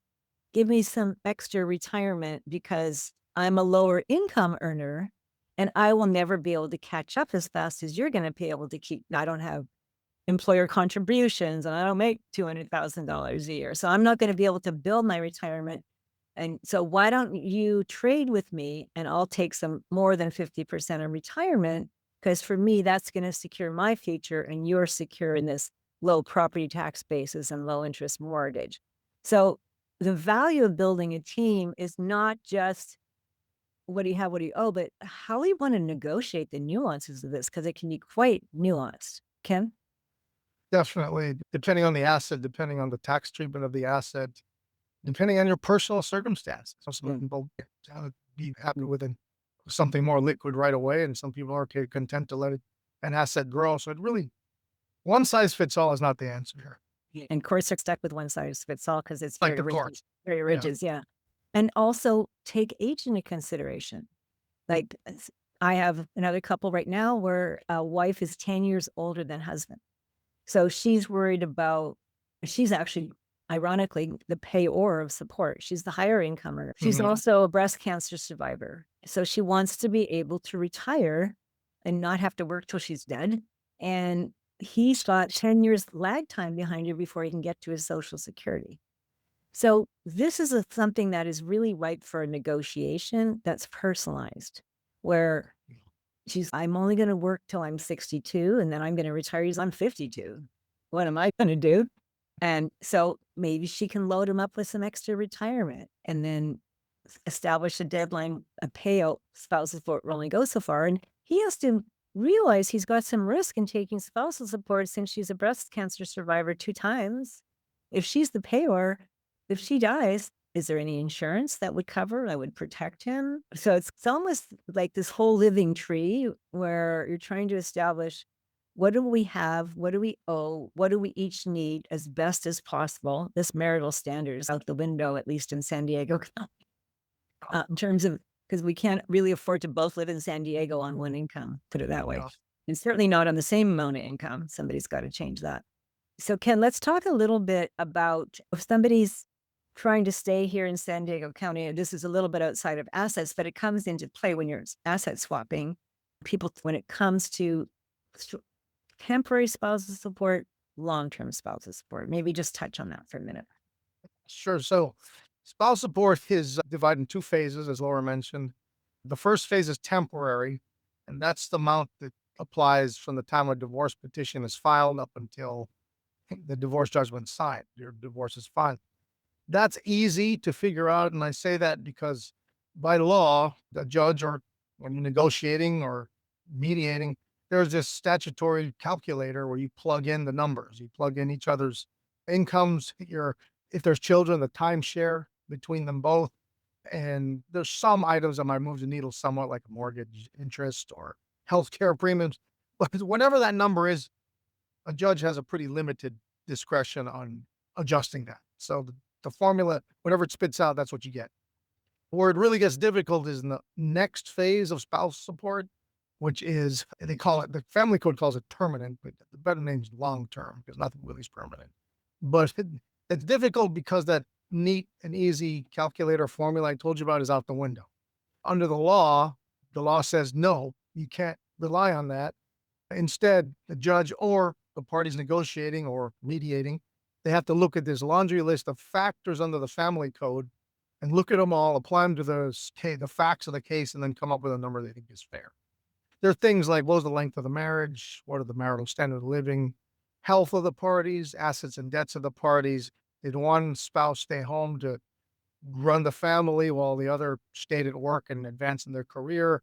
give me some extra retirement because I'm a lower income earner and I will never be able to catch up as fast as you're going to be able to keep. I don't have employer contributions and I don't make $200,000 a year. So I'm not going to be able to build my retirement. And so why don't you trade with me and I'll take some more than 50% of retirement, because for me, that's going to secure my future and you're secure in this low property tax basis and low interest mortgage. So the value of building a team is not just what do you have, what do you owe, but how you want to negotiate the nuances of this, because it can be quite nuanced. Ken? Definitely. Depending on the asset, depending on the tax treatment of the asset, depending on your personal circumstance. So some people be happy with something more liquid right away, and some people are content to let an asset grow. So it really, one size fits all is not the answer here. And courts are stuck with one size fits all because it's Like very the rigid, courts. very rigid. Yeah. And also take age into consideration. Like I have another couple right now where a wife is 10 years older than husband. So she's worried about, she's actually ironically, the payor of support. She's the higher incomer. She's Mhm. also a breast cancer survivor. So she wants to be able to retire and not have to work till she's dead. And he's got 10 years lag time behind her before he can get to his Social Security. So this is something that is really ripe for a negotiation that's personalized, where I'm only going to work till I'm 62 and then I'm going to retire as I'm 52. What am I going to do? And so maybe she can load him up with some extra retirement and then establish a deadline, a payout. Spousal support will only go so far. And he has to realize he's got some risk in taking spousal support since she's a breast cancer survivor 2 times. If she's the payor, if she dies, is there any insurance that would cover, that would protect him? So it's almost like this whole living tree where you're trying to establish, what do we have? What do we owe? What do we each need as best as possible? This marital standard is out the window, at least in San Diego, in terms of, because we can't really afford to both live in San Diego on one income, put it that way. Yeah. And certainly not on the same amount of income. Somebody's got to change that. So Ken, let's talk a little bit about if somebody's trying to stay here in San Diego County, and this is a little bit outside of assets, but it comes into play when you're asset swapping. People, when it comes to temporary spousal support, long-term spousal support, maybe just touch on that for a minute. Sure. So spouse support is divided in two phases, as Laura mentioned. The first phase is temporary, and that's the amount that applies from the time a divorce petition is filed up until the divorce judgment signed. Your divorce is filed. That's easy to figure out. And I say that because by law, the judge, or when you're negotiating or mediating, there's this statutory calculator where you plug in the numbers, you plug in each other's incomes, if there's children, the timeshare between them both. And there's some items that might move the needle somewhat, like mortgage interest or healthcare premiums. But whatever that number is, a judge has a pretty limited discretion on adjusting that. So the formula, whatever it spits out, that's what you get. Where it really gets difficult is in the next phase of spouse support, which is, they call it, the family code calls it permanent, but the better name is long term because nothing really is permanent. But it's difficult because that neat and easy calculator formula I told you about is out the window. Under the law says no, you can't rely on that. Instead, the judge or the parties negotiating or mediating, they have to look at this laundry list of factors under the family code and look at them all, apply them to the facts of the case, and then come up with a number they think is fair. There are things like, what was the length of the marriage? What are the marital standard of living? Health of the parties, assets and debts of the parties. Did one spouse stay home to run the family while the other stayed at work and advanced in their career?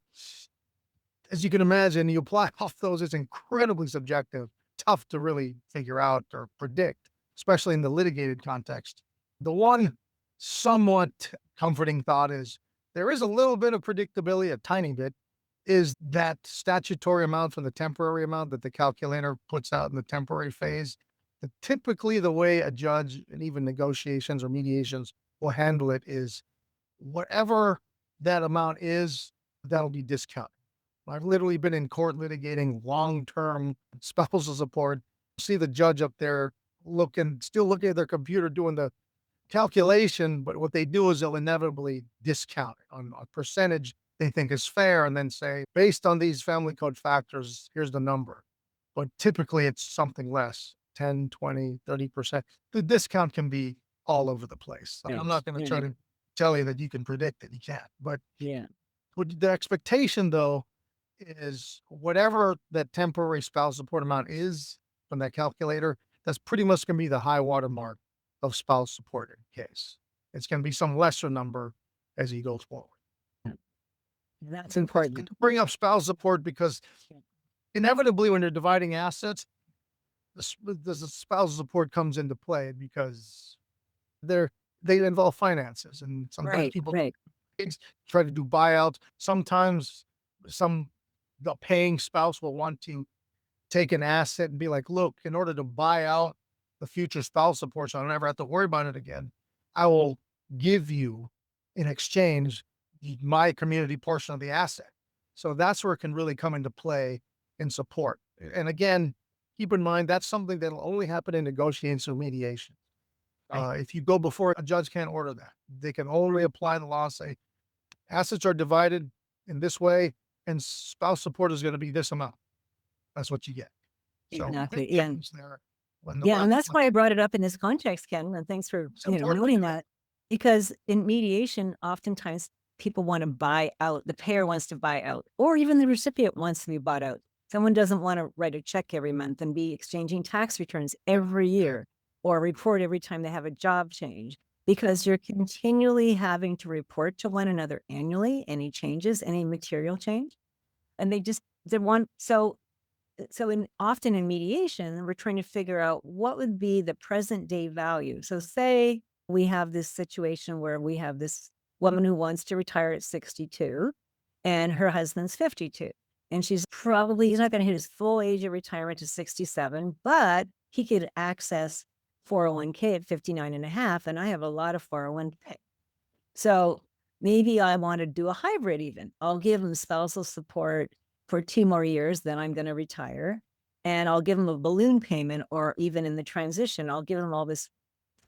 As you can imagine, you apply off those, it's incredibly subjective, tough to really figure out or predict, especially in the litigated context. The one somewhat comforting thought is there is a little bit of predictability, a tiny bit, is that statutory amount from the temporary amount that the calculator puts out in the temporary phase. Typically, the way a judge and even negotiations or mediations will handle it is whatever that amount is, that'll be discounted. I've literally been in court litigating long-term spousal support. See the judge up there still looking at their computer doing the calculation, but what they do is they'll inevitably discount it on a percentage they think is fair and then say, based on these family code factors, here's the number. But typically it's something less, 10, 20, 30%. The discount can be all over the place. Yeah. I'm not going to try to tell you that you can predict it. You can't. But Yeah. the expectation, though, is whatever that temporary spouse support amount is from that calculator, that's pretty much going to be the high water mark of spouse support in case. It's going to be some lesser number as he goes forward. That's important. To bring up spouse support because inevitably when you're dividing assets, the spousal support comes into play because they involve finances, and sometimes people try to do buyouts. Sometimes the paying spouse will want to take an asset and be like, look, in order to buy out the future spouse support, so I don't ever have to worry about it again, I will give you in exchange my community portion of the asset. So that's where it can really come into play in support. And again, keep in mind, that's something that'll only happen in negotiations or mediation. If you go before a judge, can't order that. They can only apply the law, say assets are divided in this way, and spouse support is going to be this amount. That's what you get. So Exactly. big Yeah. difference there. When the Yeah, and one- that's why I brought it up in this context, Ken, and thanks for It's important. noting that. Because in mediation, oftentimes people want to buy out, the payer wants to buy out, or even the recipient wants to be bought out. Someone doesn't want to write a check every month and be exchanging tax returns every year or report every time they have a job change, because you're continually having to report to one another annually any changes, any material change. And they want, often in mediation, we're trying to figure out what would be the present day value. So say we have this situation where we have this woman who wants to retire at 62 and her husband's 52. And he's not going to hit his full age of retirement to 67, but he could access 401k at 59 and a half. And I have a lot of 401k. So maybe I want to do a hybrid even. I'll give him spousal support for 2 more years, then I'm going to retire. And I'll give him a balloon payment, or even in the transition, I'll give him all this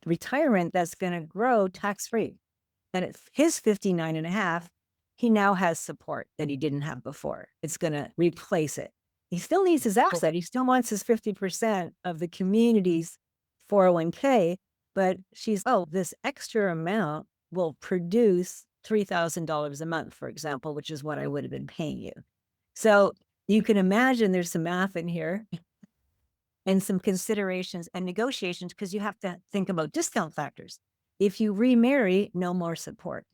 retirement that's going to grow tax-free. And at his 59 and a half, he now has support that he didn't have before. It's going to replace it. He still needs his asset. He still wants his 50% of the community's 401k, but this extra amount will produce $3,000 a month, for example, which is what I would have been paying you. So you can imagine there's some math in here and some considerations and negotiations, because you have to think about discount factors. If you remarry, no more support.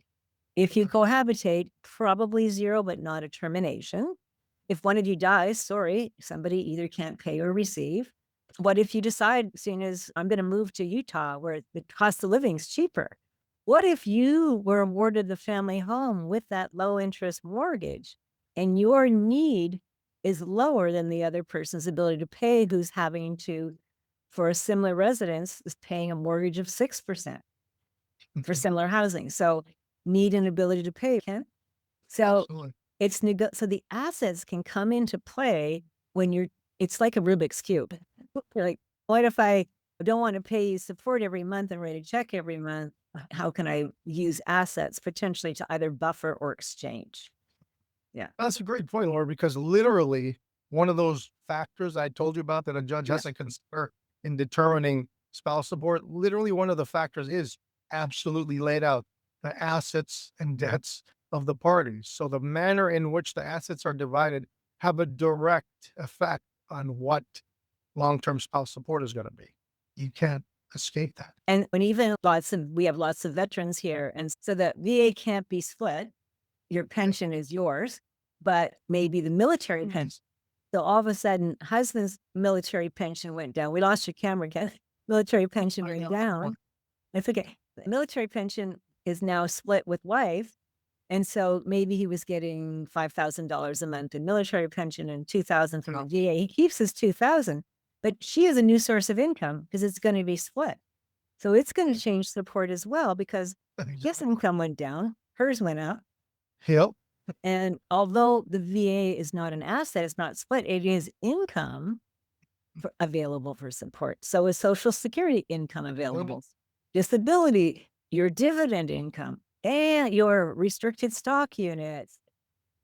If you cohabitate, probably zero, but not a termination. If one of you dies, sorry, somebody either can't pay or receive. What if you decide, seeing as I'm going to move to Utah where the cost of living is cheaper? What if you were awarded the family home with that low interest mortgage and your need is lower than the other person's ability to pay, who's having to, for a similar residence, is paying a mortgage of 6% for similar housing? So need and ability to pay, Ken. So Absolutely. so the assets can come into play when it's like a Rubik's Cube. You're like, what if I don't want to pay you support every month and write a check every month? How can I use assets potentially to either buffer or exchange? Yeah. That's a great point, Laura, because literally one of those factors I told you about that a judge has to consider in determining spouse support, literally one of the factors is absolutely laid out the assets and debts of the parties. So the manner in which the assets are divided have a direct effect on what long-term spouse support is going to be. You can't escape that. And when we have lots of veterans here, and so the VA can't be split. Your pension is yours, but maybe the military pension. So all of a sudden, husband's military pension went down. We lost your camera, Ken. Military pension went down. It's okay. The military pension is now split with wife. And so maybe he was getting $5,000 a month in military pension and $2,000 from the VA. He keeps his $2,000, but she has a new source of income because it's going to be split. So it's going to change support as well, because his income went down, hers went up. Yep. And although the VA is not an asset, it's not split, it is income available for support. So is Social Security income available, disability, your dividend income, and your restricted stock units.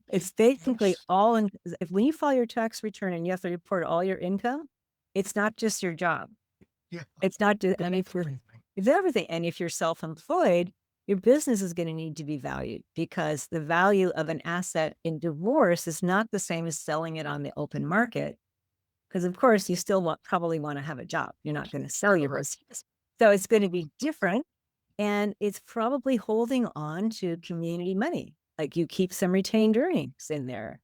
It's basically all in. When you file your tax return and you have to report all your income, it's not just your job. Yeah. It's not just, it's everything. And if you're self-employed, your business is going to need to be valued, because the value of an asset in divorce is not the same as selling it on the open market. Because of course you still probably want to have a job. You're not going to sell your business. So it's going to be different. And it's probably holding on to community money. Like you keep some retained earnings in there.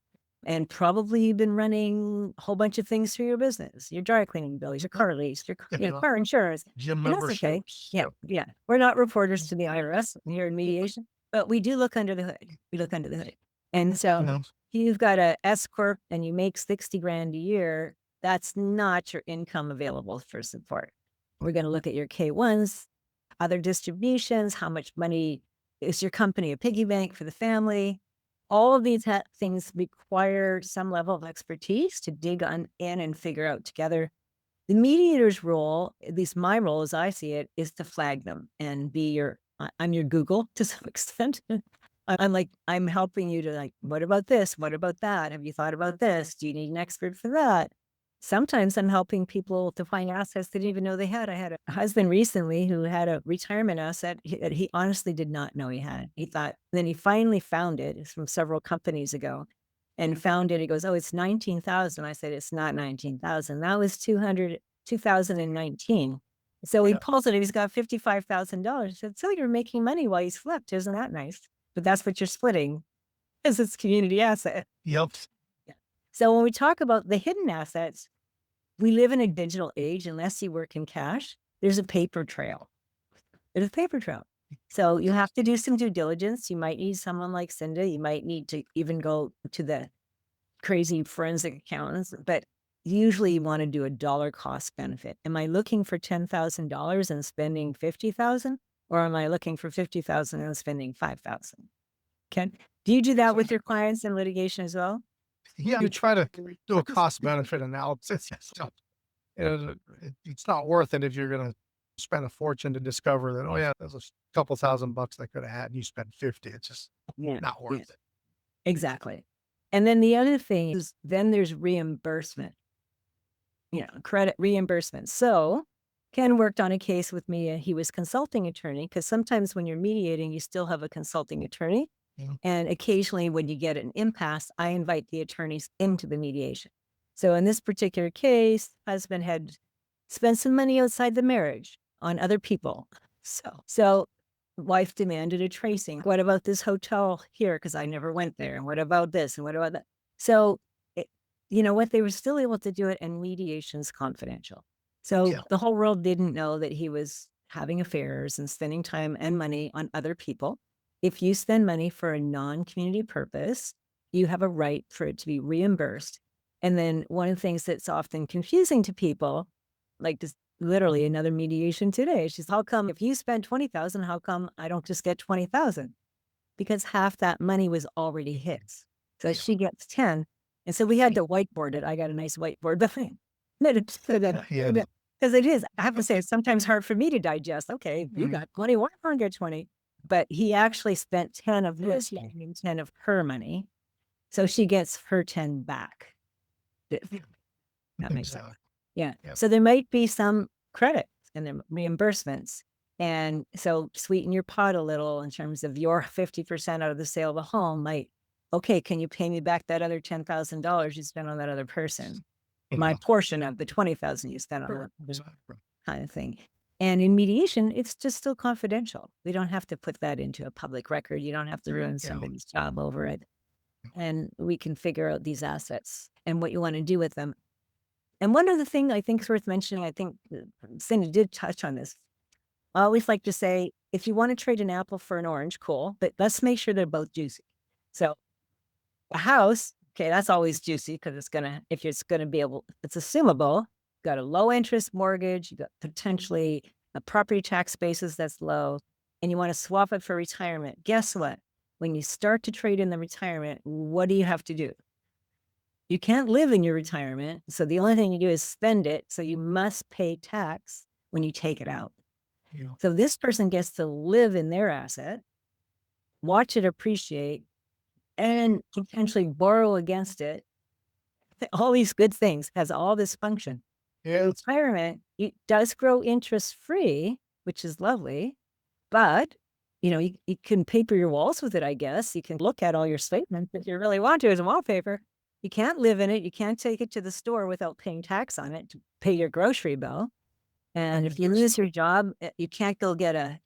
And probably you've been running a whole bunch of things through your business, your dry cleaning bills, your car lease, your car insurance. Gym And that's okay. memberships. Yeah. We're not reporters to the IRS here in mediation, but we do look under the hood. And so you've got a S Corp and you make 60 grand a year. That's not your income available for support. We're going to look at your K1s, other distributions, how much money is your company, a piggy bank for the family. All of these things require some level of expertise to dig in and figure out together The mediator's role, at least my role as I see it, is to flag them and be I'm your Google to some extent. I'm helping you to like, what about this? What about that? Have you thought about this? Do you need an expert for that? Sometimes I'm helping people to find assets they didn't even know they had. I had a husband recently who had a retirement asset that he honestly did not know he had. He thought, then he finally found it. It's from several companies ago and found it. He goes, oh, it's 19,000. I said, it's not 19,000. That was 2019. So he pulls it and he's got $55,000. I said, so you're making money while you slept. Isn't that nice? But that's what you're splitting as it's community asset. Yep. So when we talk about the hidden assets, we live in a digital age. Unless you work in cash, there's a paper trail. There's a paper trail. So you have to do some due diligence. You might need someone like Cinda. You might need to even go to the crazy forensic accountants, but usually you want to do a dollar cost benefit. Am I looking for $10,000 and spending $50,000? Or am I looking for $50,000 and spending $5,000? Ken, do you do that with your clients in litigation as well? Yeah, you try to do a cost benefit analysis. So, it's not worth it if you're going to spend a fortune to discover that, oh yeah, there's a couple $1,000 I could have had and you spent 50. It's just not worth it. Exactly. And then the other thing is then there's reimbursement, credit reimbursement. So Ken worked on a case with me. He was consulting attorney because sometimes when you're mediating, you still have a consulting attorney. Yeah. And occasionally when you get an impasse, I invite the attorneys into the mediation. So in this particular case, husband had spent some money outside the marriage on other people. So wife demanded a tracing. What about this hotel here? Because I never went there. And what about this? And what about that? So you know what? They were still able to do it, and mediation's confidential. So the whole world didn't know that he was having affairs and spending time and money on other people. If you spend money for a non-community purpose, you have a right for it to be reimbursed. And then one of the things that's often confusing to people, like just literally another mediation today, she's, how come if you spend 20,000, how come I don't just get 20,000? Because half that money was already his. So she gets 10. And so we had to whiteboard it. I got a nice whiteboard behind it. Because it is, I have to say, it's sometimes hard for me to digest. Okay, you got 20, why don't I get 20? But he actually spent 10 of his money and 10 of her money. So she gets her 10 back. That makes sense. Yeah. So there might be some credits and then reimbursements. And so sweeten your pot a little in terms of your 50% out of the sale of a home might, okay, can you pay me back that other $10,000 you spent on that other person? My portion of the 20,000 you spent on that kind of thing. And in mediation, it's just still confidential. We don't have to put that into a public record. You don't have to ruin somebody's job over it. And we can figure out these assets and what you want to do with them. And one other thing I think is worth mentioning, I think Cindy did touch on this. I always like to say, if you want to trade an apple for an orange, cool, but let's make sure they're both juicy. So a house, okay, that's always juicy because it's assumable. You've got a low interest mortgage, you've got potentially a property tax basis that's low, and you want to swap it for retirement. Guess what? When you start to trade in the retirement, what do you have to do? You can't live in your retirement. So the only thing you do is spend it. So you must pay tax when you take it out. Yeah. So this person gets to live in their asset, watch it appreciate, and potentially borrow against it. All these good things, has all this function. Retirement, it does grow interest free, which is lovely, but you can paper your walls with it, I guess. You can look at all your statements if you really want to as a wallpaper. You can't live in it. You can't take it to the store without paying tax on it to pay your grocery bill. And if you lose your job, you can't go get a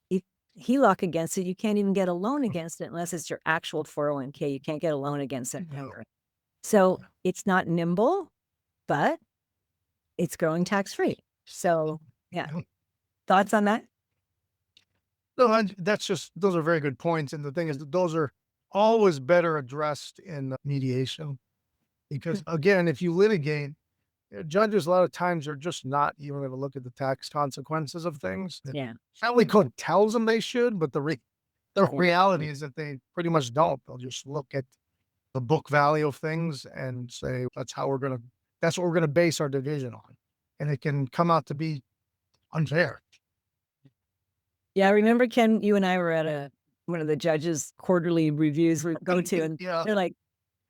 HELOC against it. You can't even get a loan against it unless it's your actual 401k. You can't get a loan against it. So it's not nimble, but it's growing tax-free. So thoughts on that? No, those are very good points. And the thing is that those are always better addressed in mediation. Because again, if you litigate, judges a lot of times are just not even going to look at the tax consequences of things. Family code tells them they should, but the reality is that they pretty much don't. They'll just look at the book value of things and say, that's what we're going to base our division on. and it can come out to be unfair. Yeah, I remember, Ken, you and I were at one of the judges' quarterly reviews we go to, and Yeah. they're like,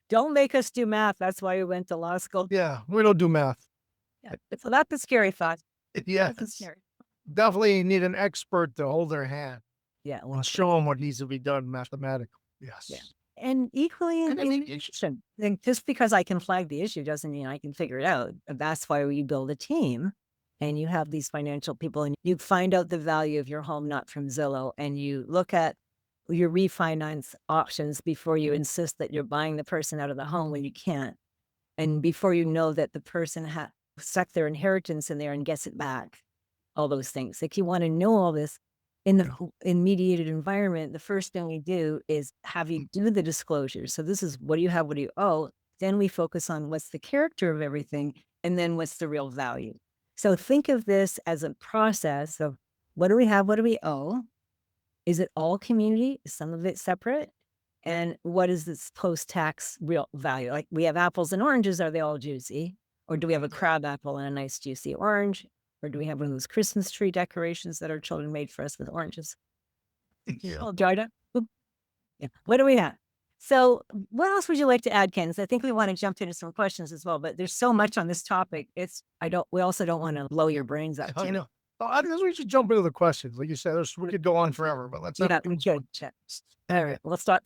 don't make us do math. That's why we went to law school. Yeah, we don't do math. Yeah. So that's a scary thought. Yeah, That's scary. definitely need an expert to hold their hand Yeah. Well, and show them what needs to be done mathematically. Yes. Yeah. And equally in And I mean, mediation, then just because I can flag the issue doesn't mean I can figure it out. That's why we build a team, and you have these financial people, and you find out the value of your home, not from Zillow, and you look at your refinance options before you insist that you're buying the person out of the home when you can't. And before you know that the person stuck their inheritance in there and gets it back, all those things. Like, you want to know all this in mediated environment. The first thing we do is have you do the disclosures. So this is, what do you have? What do you owe? Then we focus on what's the character of everything, and then what's the real value. So think of this as a process of, what do we have? What do we owe? Is it all community? Is some of it separate? And what is this post-tax real value? Like, we have apples and oranges. Are they all juicy? Or do we have a crab apple and a nice juicy orange? Or do we have one of those Christmas tree decorations that our children made for us with oranges? Yeah. Oh, Jarda? Oop. Yeah. What do we have? So what else would you like to add, Ken? 'Cause I think we want to jump into some questions as well, but there's so much on this topic. We also don't want to blow your brains out. I too. know. Oh, I guess we should jump into the questions. Like you said, we could go on forever, but let's Yeah, we should. All right, let's start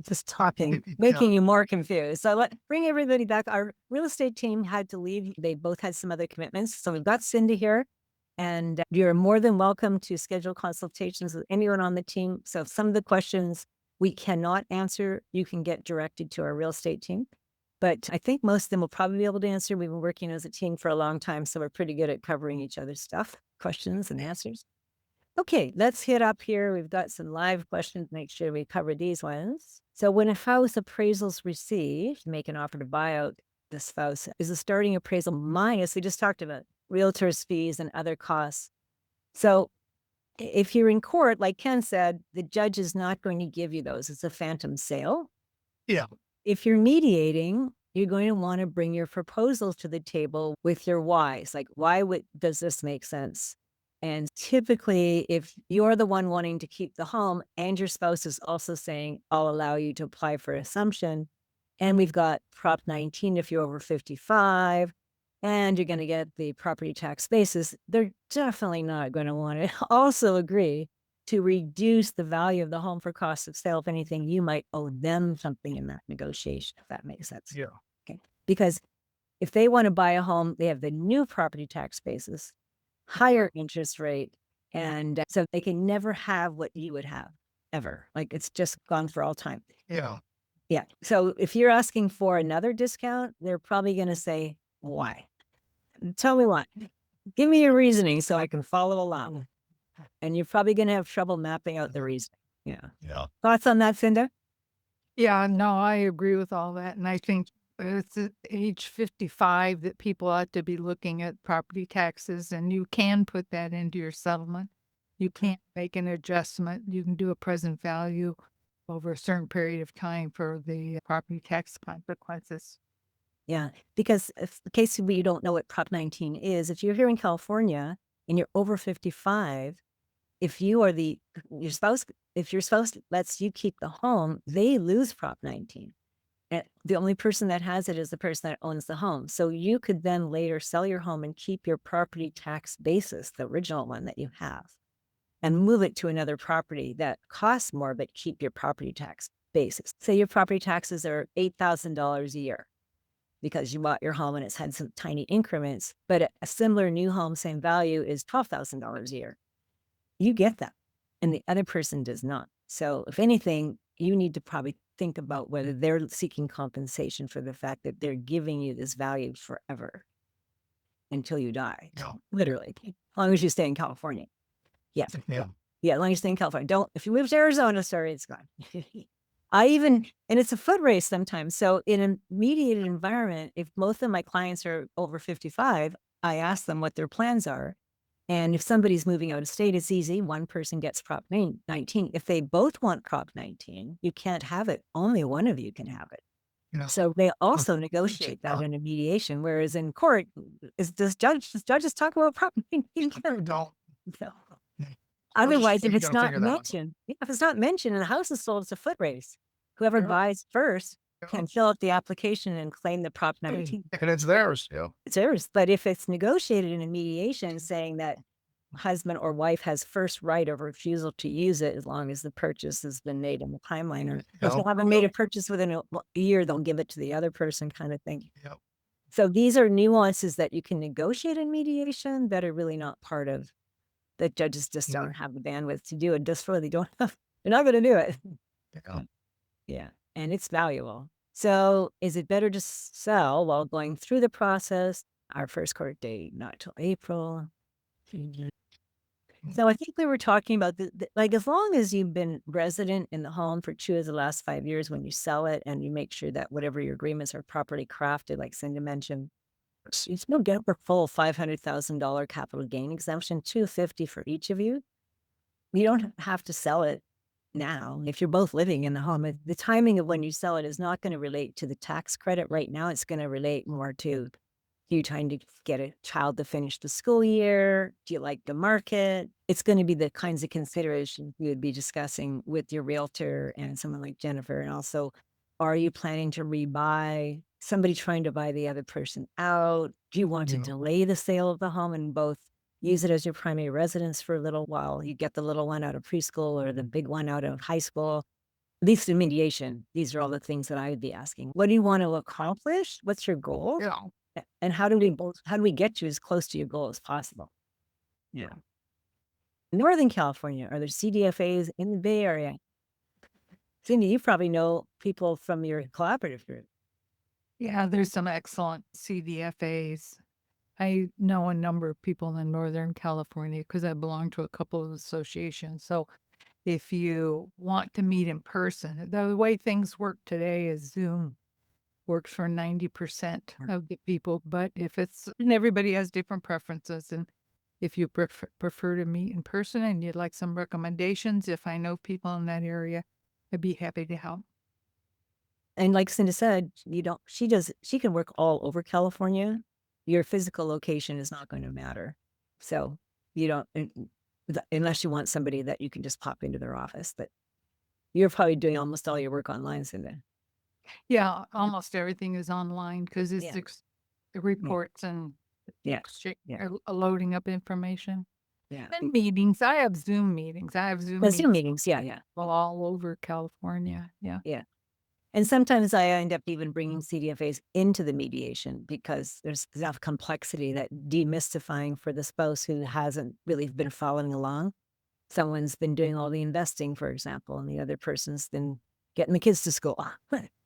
just talking, Yeah. making you more confused. So bring everybody back. Our real estate team had to leave. They both had some other commitments. So we've got Cindy here, and you're more than welcome to schedule consultations with anyone on the team. So if some of the questions we cannot answer, you can get directed to our real estate team. But I think most of them will probably be able to answer. We've been working as a team for a long time, so we're pretty good at covering each other's stuff, questions and answers. Okay, let's hit up here. We've got some live questions. Make sure we cover these ones. So when a house appraisal's received, make an offer to buy out this house, is the starting appraisal minus, we just talked about realtor's fees and other costs. So if you're in court, like Ken said, the judge is not going to give you those. It's a phantom sale. Yeah. If you're mediating, you're going to want to bring your proposals to the table with your whys. Like, does this make sense? And typically, if you're the one wanting to keep the home and your spouse is also saying, I'll allow you to apply for assumption, and we've got Prop 19 if you're over 55, and you're going to get the property tax basis, they're definitely not going to want to also agree to reduce the value of the home for cost of sale. If anything, you might owe them something in that negotiation, if that makes sense. Yeah. Okay. Because if they want to buy a home, they have the new property tax basis, higher interest rate, and so they can never have what you would have ever. Like, it's just gone for all time. Yeah. Yeah. So if you're asking for another discount, they're probably going to say, why? Tell me why. Give me your reasoning so I can follow along. And you're probably going to have trouble mapping out the reason. Yeah. Yeah. Thoughts on that, Cinda? Yeah, no, I agree with all that. And I think it's at age 55 that people ought to be looking at property taxes, and you can put that into your settlement. You can't make an adjustment. You can do a present value over a certain period of time for the property tax consequences. Yeah. Because in case you don't know what Prop 19 is, if you're here in California and you're over 55, if your spouse lets you keep the home, they lose Prop 19. And the only person that has it is the person that owns the home. So you could then later sell your home and keep your property tax basis, the original one that you have, and move it to another property that costs more, but keep your property tax basis. Say your property taxes are $8,000 a year because you bought your home and it's had some tiny increments, but a similar new home, same value, is $12,000 a year. You get that, and the other person does not. So if anything, you need to probably think about whether they're seeking compensation for the fact that they're giving you this value forever until you die. Yeah. Literally, as long as you stay in California. Yeah. Yeah. Yeah, as long as you stay in California. If you move to Arizona, sorry, it's gone. And it's a foot race sometimes. So in a mediated environment, if both of my clients are over 55, I ask them what their plans are. And if somebody's moving out of state, it's easy. One person gets Prop 19. If they both want Prop 19, you can't have it. Only one of you can have it. So they also negotiate that in a mediation, whereas in court, does judges talk about property? Don't. No. Yeah. Otherwise, if you it's gotta not figure that one out. mentioned, if it's not mentioned and the house is sold, it's a foot race. Whoever Yeah. buys first Yeah. can fill out the application and claim the Prop 19. And it's theirs. Yeah. It's theirs. But if it's negotiated in a mediation saying that husband or wife has first right of refusal to use it as long as the purchase has been made in the timeline, or if Yeah. they haven't made a purchase within a year, they'll give it to the other person kind of thing. Yep. So these are nuances that you can negotiate in mediation that are really not part of that judges just Yeah. don't have the bandwidth to do it. Just for they don't have, they're not going to do it. Yeah. Yeah. And it's valuable. So is it better to sell while going through the process? Our first court date, not till April. So I think we were talking about like, as long as you've been resident in the home for 2 of the last 5 years when you sell it, and you make sure that whatever your agreements are properly crafted, like Cindy mentioned, you still get a full $500,000 capital gain exemption, $250 for each of you. You don't have to sell it now. If you're both living in the home, the timing of when you sell it is not going to relate to the tax credit right now. It's going to relate more to you trying to get a child to finish the school year. Do you like the market? It's going to be the kinds of considerations you would be discussing with your realtor and someone like Jennifer. And also, are you planning to rebuy? Somebody trying to buy the other person out? Do you want to delay the sale of the home and both use it as your primary residence for a little while? You get the little one out of preschool or the big one out of high school. At least in mediation, these are all the things that I would be asking. What do you want to accomplish? What's your goal? Yeah. And how do we get you as close to your goal as possible? Yeah. Northern California, are there CDFAs in the Bay Area? Cindy, you probably know people from your collaborative group. Yeah, there's some excellent CDFAs. I know a number of people in Northern California because I belong to a couple of associations. So if you want to meet in person, the way things work today is Zoom works for 90% of the people. But if it's, and everybody has different preferences. And if you prefer to meet in person and you'd like some recommendations, if I know people in that area, I'd be happy to help. And like Cindy said, she can work all over California. Your physical location is not going to matter. So you don't, unless you want somebody that you can just pop into their office, but you're probably doing almost all your work online, Cindy. Yeah, almost everything is online because it's Yeah. reports and Yeah. loading up information. Yeah. And meetings. I have Zoom meetings. Zoom meetings. Yeah. All over California. Yeah. And sometimes I end up even bringing CDFAs into the mediation because there's enough complexity that demystifying for the spouse who hasn't really been following along. Someone's been doing all the investing, for example, and the other person's been getting the kids to school.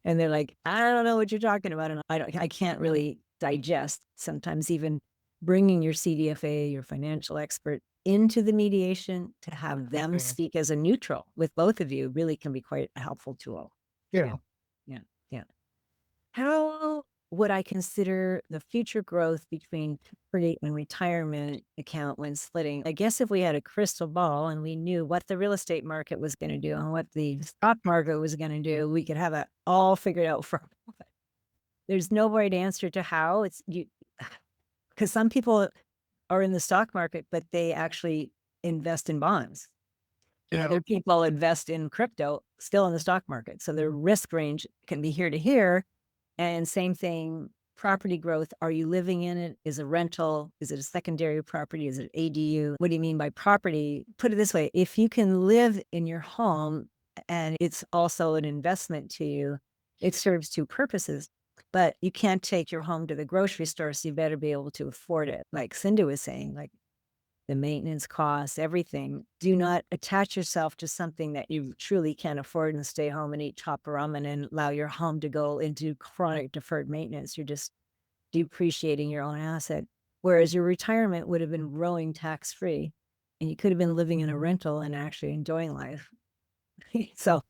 And they're like, I don't know what you're talking about. And I can't really digest. Sometimes even bringing your CDFA, your financial expert, into the mediation to have them speak as a neutral with both of you really can be quite a helpful tool. Yeah. How would I consider the future growth between property and retirement account when splitting? I guess if we had a crystal ball and we knew what the real estate market was going to do and what the stock market was going to do, we could have it all figured out for. There's no right answer to how it's because some people are in the stock market, but they actually invest in bonds. Other people invest in crypto, still in the stock market. So their risk range can be here to here. And same thing, property growth. Are you living in it? Is it rental? Is it a secondary property? Is it ADU? What do you mean by property? Put it this way. If you can live in your home and it's also an investment to you, it serves two purposes. But you can't take your home to the grocery store, so you better be able to afford it. Like Cindy was saying, like the maintenance costs, everything. Do not attach yourself to something that you truly can't afford and stay home and eat chop ramen and allow your home to go into chronic deferred maintenance. You're just depreciating your own asset. Whereas your retirement would have been growing tax-free and you could have been living in a rental and actually enjoying life. So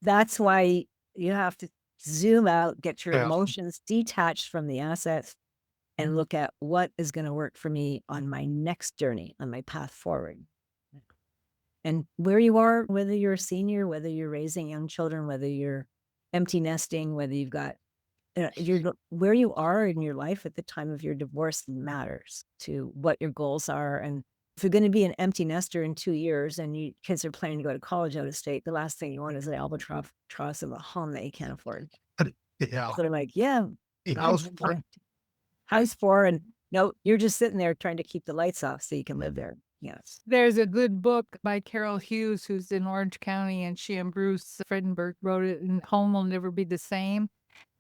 that's why you have to zoom out, get your emotions detached from the assets, and look at what is going to work for me on my next journey, on my path forward. And where you are, whether you're a senior, whether you're raising young children, whether you're empty nesting, whether you've got where you are in your life at the time of your divorce matters to what your goals are. And if you're going to be an empty nester in 2 years and you kids are planning to go to college out of state, the last thing you want is an albatross of a home that you can't afford. Yeah. So they're like, yeah, A house for house for, and no, you're just sitting there trying to keep the lights off so you can live there. Yes. There's a good book by Carol Hughes, who's in Orange County, and she and Bruce Fredenberg wrote it, and Home Will Never Be the Same.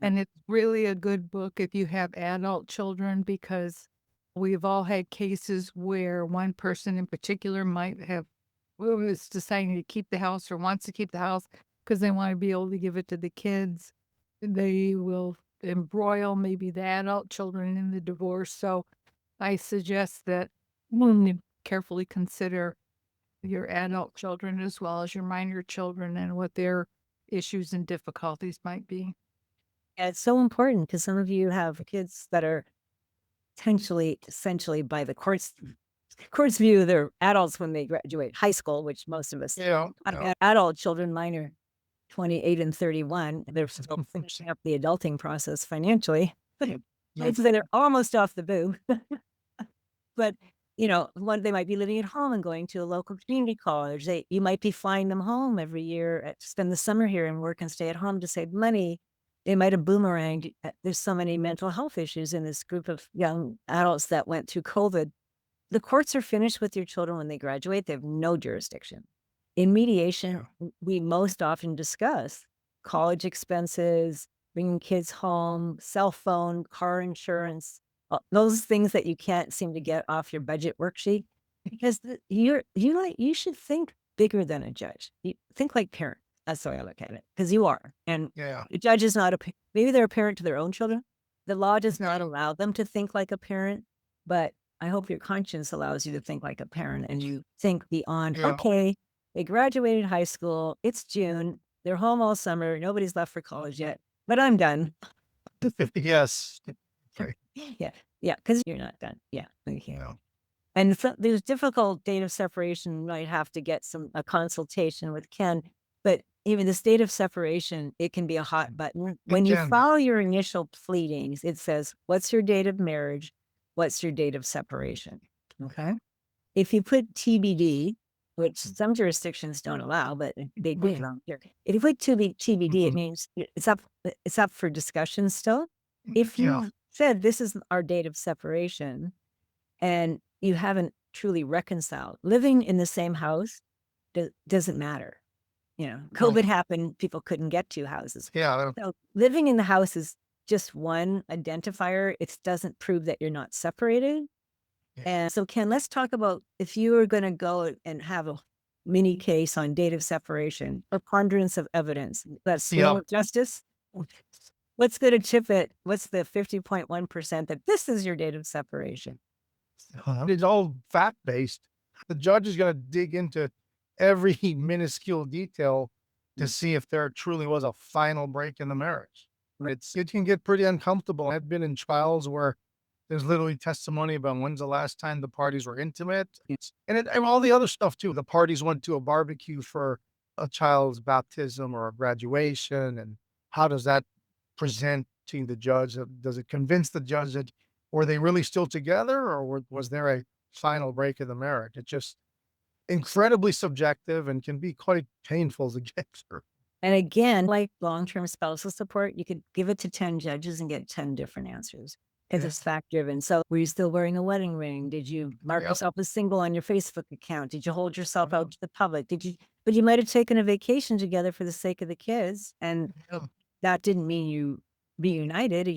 And it's really a good book if you have adult children, because we've all had cases where one person in particular might have, is deciding to keep the house or wants to keep the house because they want to be able to give it to the kids. They will embroil maybe the adult children in the divorce. So I suggest that you carefully consider your adult children as well as your minor children and what their issues and difficulties might be. Yeah, it's so important because some of you have kids that are potentially, essentially, by the court's view, they're adults when they graduate high school, which most of us adult children, mine are 28 and 31. They're still finishing up the adulting process financially. So they're almost off the boob. But they might be living at home and going to a local community college. You might be flying them home every year to spend the summer here and work and stay at home to save money. They might have boomeranged. There's so many mental health issues in this group of young adults that went through COVID. The courts are finished with your children when they graduate. They have no jurisdiction. In mediation, we most often discuss college expenses, bringing kids home, cell phone, car insurance, those things that you can't seem to get off your budget worksheet, because you should think bigger than a judge. You think like parent. That's the way I look at it, because you are. And the judge is not maybe they're a parent to their own children. The law does not allow them to think like a parent, but I hope your conscience allows you to think like a parent and you think beyond, okay, they graduated high school. It's June. They're home all summer. Nobody's left for college yet, but I'm done. Yes. Okay. Yeah, because you're not done. Yeah. Okay. And there's difficult date of separation. You might have to get a consultation with Ken. But even the state of separation, it can be a hot button. When you file your initial pleadings, it says, what's your date of marriage? What's your date of separation? Okay. If you put TBD, which some jurisdictions don't allow, but they do allow here. If you put TBD, it means it's up for discussion still. If you said this is our date of separation and you haven't truly reconciled, living in the same house doesn't matter. COVID happened, people couldn't get two houses. So living in the house is just one identifier. It doesn't prove that you're not separated. And so, Ken, let's talk about if you were going to go and have a mini case on date of separation, preponderance of evidence, that's slow justice. What's going to chip it? What's the 50.1% that this is your date of separation? It's all fact-based. The judge is going to dig into every minuscule detail to see if there truly was a final break in the marriage. It can get pretty uncomfortable. I've been in trials where there's literally testimony about when's the last time the parties were intimate, and all the other stuff too. The parties went to a barbecue for a child's baptism or a graduation, and how does that present to the judge? Does it convince the judge that were they really still together, or was there a final break of the marriage? It's just incredibly subjective and can be quite painful as a get through. And again, like long-term spousal support, you could give it to 10 judges and get 10 different answers because it's fact-driven. So were you still wearing a wedding ring? Did you mark yourself as single on your Facebook account? Did you hold yourself out to the public? But you might have taken a vacation together for the sake of the kids. And that didn't mean you reunited.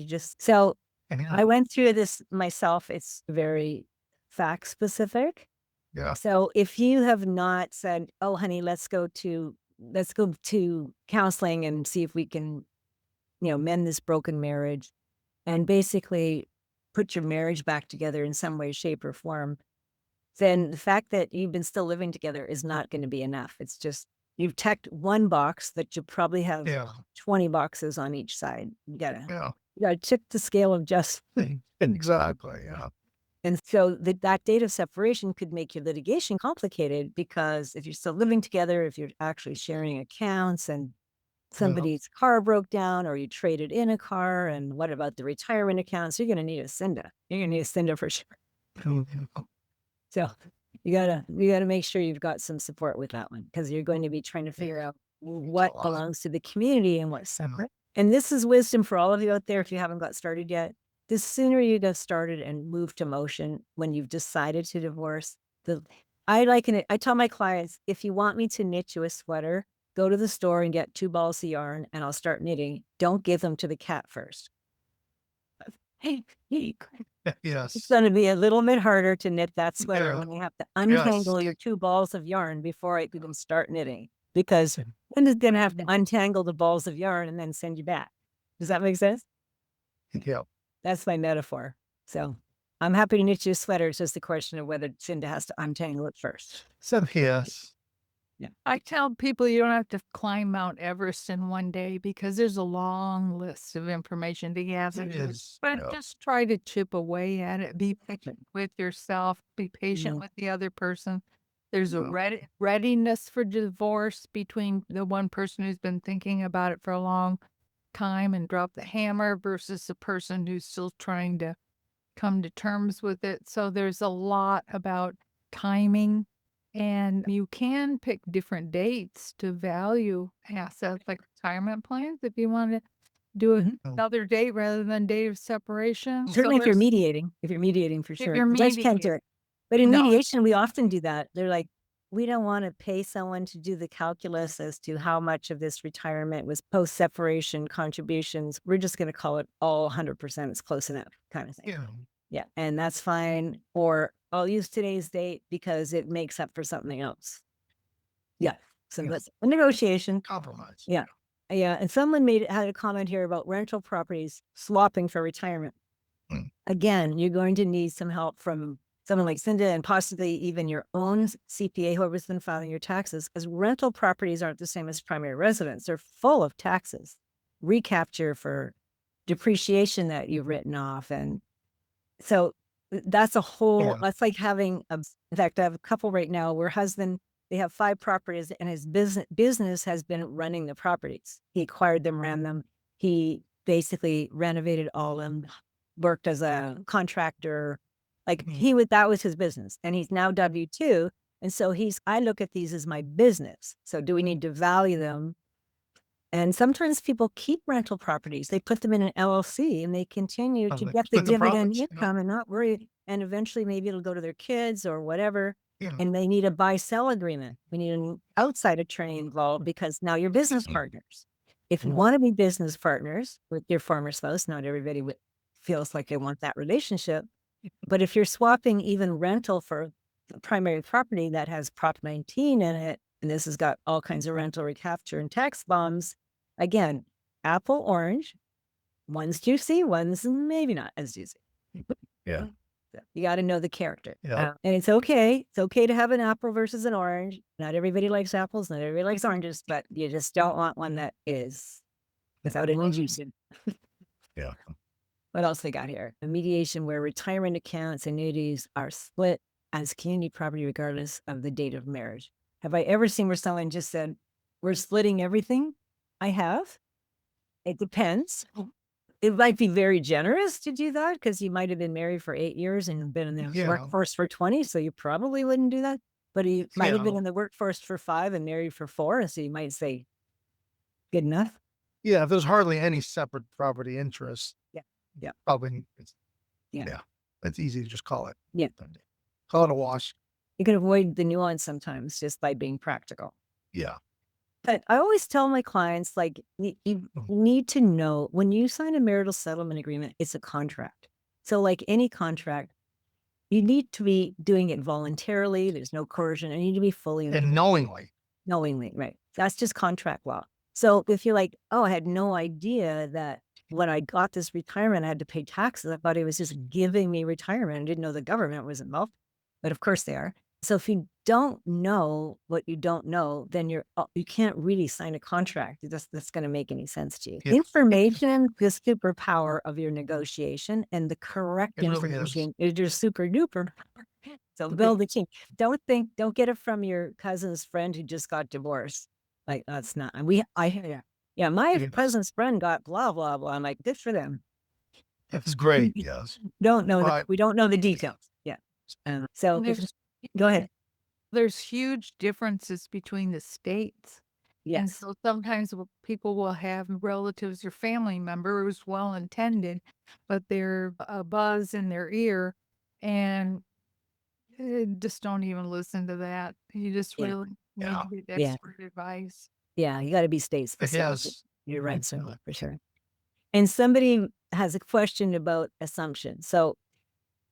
I went through this myself. It's very fact-specific. So if you have not said, oh, honey, let's go to counseling and see if we can, mend this broken marriage and basically put your marriage back together in some way, shape, or form, then the fact that you've been still living together is not going to be enough. It's just you've checked one box that you probably have 20 boxes on each side. You gotta tip the scale of justice. Exactly. And so that date of separation could make your litigation complicated because if you're still living together, if you're actually sharing accounts and somebody's car broke down or you traded in a car. And what about the retirement accounts? You're going to need a CINDA. You're going to need a CINDA for sure. So you gotta make sure you've got some support with that one, because you're going to be trying to figure out what belongs to the community and what's separate. And this is wisdom for all of you out there if you haven't got started yet. The sooner you get started and move to motion when you've decided to divorce, I tell my clients, if you want me to knit you a sweater, go to the store and get 2 balls of yarn and I'll start knitting. Don't give them to the cat first. Hey, Yes. it's going to be a little bit harder to knit that sweater Yeah. when you have to untangle your 2 balls of yarn before I can start knitting, because then it's going to have to untangle the balls of yarn and then send you back. Does that make sense? Yeah. That's my metaphor. So I'm happy to knit you a sweater. It's just a question of whether Cinda has to untangle it first. So, yes. I tell people you don't have to climb Mount Everest in one day because there's a long list of information to gather. It is. But Yeah. just try to chip away at it. Be patient with yourself. Be patient Mhm. with the other person. There's a Yeah. readiness for divorce between the one person who's been thinking about it for a long time and dropped the hammer versus the person who's still trying to come to terms with it. So there's a lot about timing. And you can pick different dates to value assets like retirement plans if you want to do Mhm. another date rather than date of separation. Certainly if you're there's- mediating for If sure. you're You guys can't do mediating. it. But in No. mediation, we often do that. They're like, we don't want to pay someone to do the calculus as to how much of this retirement was post-separation contributions. We're just going to call it all 100%. It's close enough kind of thing. Yeah. Yeah. And that's fine. Or I'll use today's date because it makes up for something else. Yeah. So Yeah. that's a negotiation. Compromise. Yeah. Yeah. And someone had a comment here about rental properties swapping for retirement. Mm. Again, you're going to need some help from someone like Cinda and possibly even your own CPA, whoever's been filing your taxes, because rental properties aren't the same as primary residence. They're full of taxes, recapture for depreciation that you've written off. And so that's a whole, Yeah. that's like having in fact, I have a couple right now where they have 5 properties and his business has been running the properties. He acquired them, ran them. He basically renovated all of them, worked as a contractor. Like that was his business, and he's now W-2. And so I look at these as my business. So do we need to value them? And sometimes people keep rental properties. They put them in an LLC and they continue to they get the split the dividend profits, yeah. income and not worry. And eventually maybe it'll go to their kids or whatever. Yeah. And they need a buy-sell agreement. We need an outside attorney involved because now you're business partners. If you want to be business partners with your former spouse, not everybody feels like they want that relationship. But if you're swapping even rental for the primary property that has Prop 19 in it, and this has got all kinds of rental recapture and tax bombs, again, apple, orange, one's juicy, one's maybe not as juicy. Yeah. So you got to know the character. Yeah. And it's okay. It's okay to have an apple versus an orange. Not everybody likes apples, not everybody likes oranges, but you just don't want one that is without any juice in. Yeah. What else they got here? A mediation where retirement accounts, annuities are split as community property regardless of the date of marriage. Have I ever seen where someone just said, we're splitting everything? I have. It depends. It might be very generous to do that because you might have been married for 8 years and been in the Yeah. workforce for 20, so you probably wouldn't do that. But you might have been in the workforce for 5 and married for 4, so you might say, good enough. Yeah. If there's hardly any separate property interest. Yeah. Yeah. Probably. Yeah. It's easy to just call it. Yeah. Call it a wash. You can avoid the nuance sometimes just by being practical. Yeah. But I always tell my clients, like, you need to know when you sign a marital settlement agreement, it's a contract. So like any contract, you need to be doing it voluntarily. There's no coercion. And you need to be fully And knowingly. right? That's just contract law. So if you're like, oh, I had no idea that when I got this retirement, I had to pay taxes. I thought it was just giving me retirement. I didn't know the government was involved, but of course they are. So if you don't know what you don't know, then you can't really sign a contract. That's going to make any sense to you. Yeah. Information, the superpower of your negotiation, and the correct It really is. information is your super duper. So build the team. Don't get it from your cousin's friend who just got divorced. Like that's not. And I hear you. Yeah, my Yes. cousin's friend got blah, blah, blah. I'm like, good for them. That's great. Yes. Don't know But we don't know the details. Yeah. So And go ahead. there's huge differences between the states. And Yes. so sometimes people will have relatives or family members well intended, but they're a buzz in their ear and just don't even listen to that. You just Yeah. really need Yeah. to get Yeah. expert advice. Yeah. You got to be state specific. Yes. You're right, so for sure. And somebody has a question about assumption. So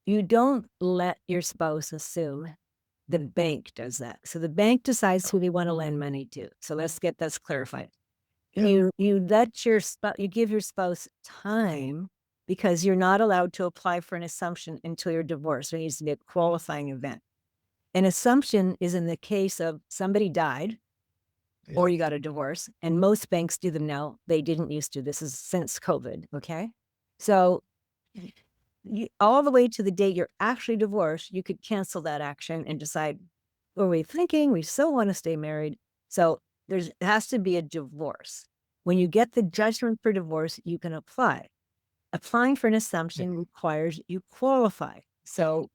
you don't let your spouse assume. The bank does that. So the bank decides who they want to lend money to. So let's get this clarified. You let you give your spouse time because you're not allowed to apply for an assumption until you're divorced. There needs to be a qualifying event. An assumption is in the case of somebody died or you got a divorce, and most banks do them now. They didn't used to. This is since COVID. Okay. So all the way to the date you're actually divorced, you could cancel that action and decide, what are we thinking? We still want to stay married. So it has to be a divorce. When you get the judgment for divorce, you can apply. Applying for an assumption requires you qualify. So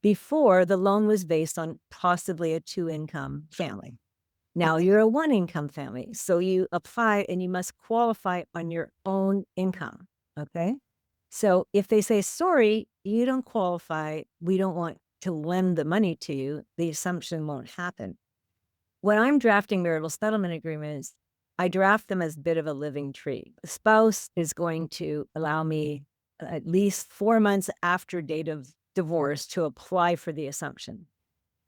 before, the loan was based on possibly a 2-income family. Now you're a 1-income family. So you apply and you must qualify on your own income. Okay. So if they say, sorry, you don't qualify, we don't want to lend the money to you, the assumption won't happen. When I'm drafting marital settlement agreements, I draft them as a bit of a living tree. The spouse is going to allow me at least 4 months after date of divorce to apply for the assumption.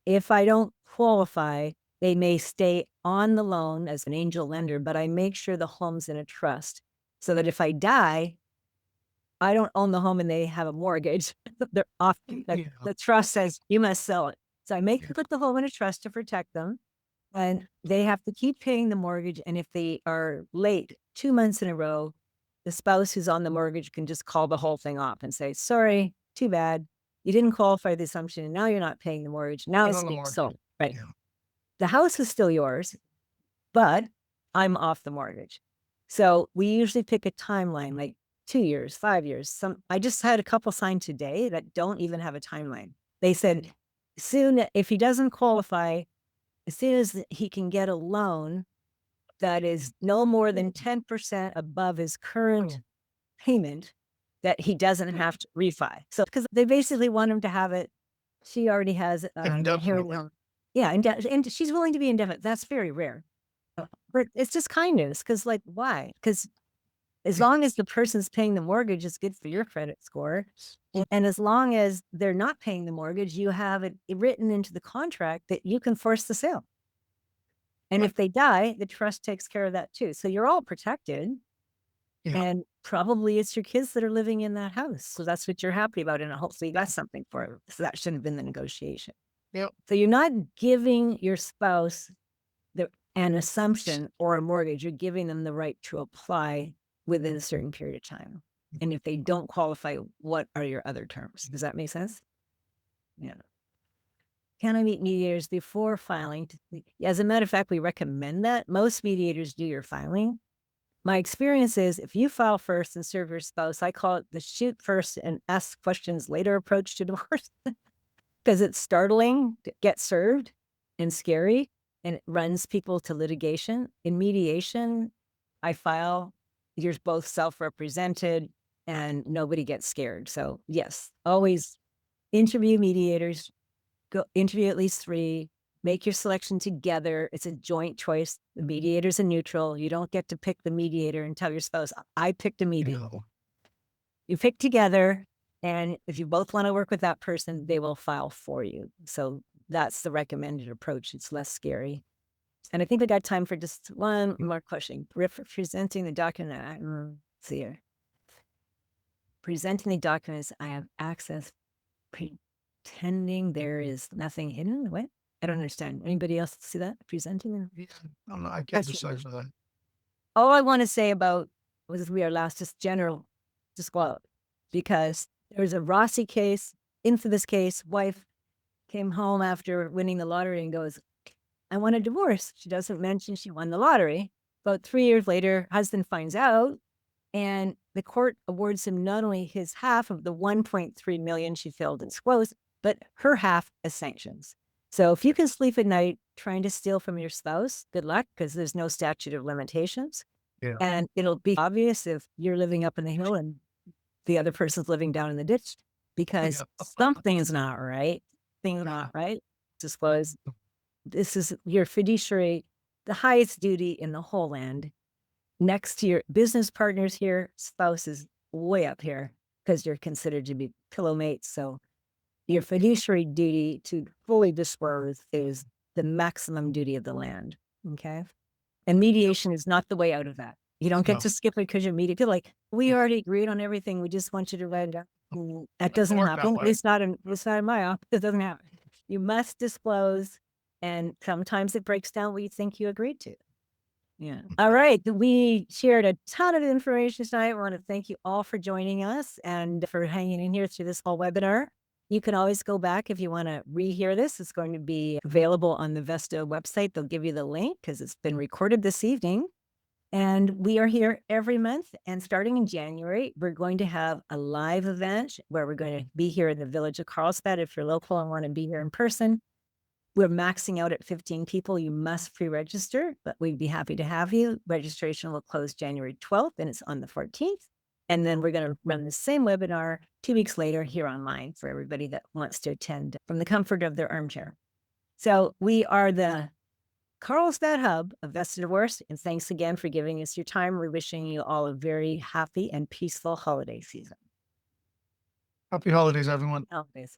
If I don't qualify, they may stay on the loan as an angel lender, but I make sure the home's in a trust so that if I die, I don't own the home and they have a mortgage. They're off. The trust says you must sell it. So I make them put the home in a trust to protect them. And they have to keep paying the mortgage. And if they are late 2 months in a row, the spouse who's on the mortgage can just call the whole thing off and say, sorry, too bad. You didn't qualify the assumption. And now you're not paying the mortgage. Now it's being sold. Right. Yeah. The house is still yours, but I'm off the mortgage. So we usually pick a timeline, like 2 years, 5 years. I just had a couple signed today that don't even have a timeline. They said soon, if he doesn't qualify, as soon as he can get a loan that is no more than 10% above his current payment, that he doesn't have to refi. So, because they basically want him to have it, she already has Indefinitely. yeah, and she's willing to be indefinite. That's very rare. But it's just kindness, because like, why? Because as long as the person's paying the mortgage, it's good for your credit score. And as long as they're not paying the mortgage, you have it written into the contract that you can force the sale. And if they die, the trust takes care of that too. So you're all protected. Yeah. And probably it's your kids that are living in that house. So that's what you're happy about. And hopefully you got something for it. So that shouldn't have been the negotiation. Yep. So you're not giving your spouse an assumption or a mortgage. You're giving them the right to apply within a certain period of time. And if they don't qualify, what are your other terms? Does that make sense? Yeah. Can I meet mediators before filing? As a matter of fact, we recommend that. Most mediators do your filing. My experience is if you file first and serve your spouse, I call it the shoot first and ask questions later approach to divorce because it's startling to get served and scary, and it runs people to litigation. In mediation, I file, you're both self-represented and nobody gets scared. So yes, always interview mediators, go interview at least 3, make your selection together. It's a joint choice. The mediator's a neutral. You don't get to pick the mediator and tell your spouse, I picked a mediator. No. You pick together, and if you both want to work with that person, they will file for you. So that's the recommended approach. It's less scary. And I think we got time for just one more question. Presenting the document. Let's see here. Presenting the documents, I have access, pretending there is nothing hidden. What? I don't understand. Anybody else see that? Presenting them? I'm not, I can't decide for that. All I want to say about was we are last, just general, just go out, because there was a Rossi case, infamous case. Wife came home after winning the lottery and goes, I want a divorce. She doesn't mention she won the lottery. About 3 years later, husband finds out, and the court awards him not only his half of the 1.3 million she failed to disclose, but her half as sanctions. So if you can sleep at night trying to steal from your spouse, good luck, because there's no statute of limitations. Yeah. And it'll be obvious if you're living up in the hill and the other person's living down in the ditch, because Yeah. something's not right. Things not right. Disclose. This is your fiduciary, the highest duty in the whole land. Next to your business partners here, spouse is way up here because you're considered to be pillow mates. So your fiduciary duty to fully disclose is the maximum duty of the land. Okay. And mediation is not the way out of that. You don't get No. to skip it because you're mediated. Like, we already agreed on everything. We just want you to write it down. That doesn't work that happen. way. It's not in my office. It doesn't happen. You must disclose. And sometimes it breaks down what you think you agreed to. Yeah. All right. We shared a ton of information tonight. I want to thank you all for joining us and for hanging in here through this whole webinar. You can always go back if you want to rehear this. It's going to be available on the Vesta website. They'll give you the link because it's been recorded this evening. And we are here every month. And starting in January, we're going to have a live event where we're going to be here in the village of Carlsbad. If you're local and want to be here in person, we're maxing out at 15 people. You must pre-register, but we'd be happy to have you. Registration will close January 12th and it's on the 14th. And then we're going to run the same webinar 2 weeks later here online for everybody that wants to attend from the comfort of their armchair. So we are the Carlsbad Hub of Vesta Divorce. And thanks again for giving us your time. We're wishing you all a very happy and peaceful holiday season. Happy holidays, everyone. Holidays.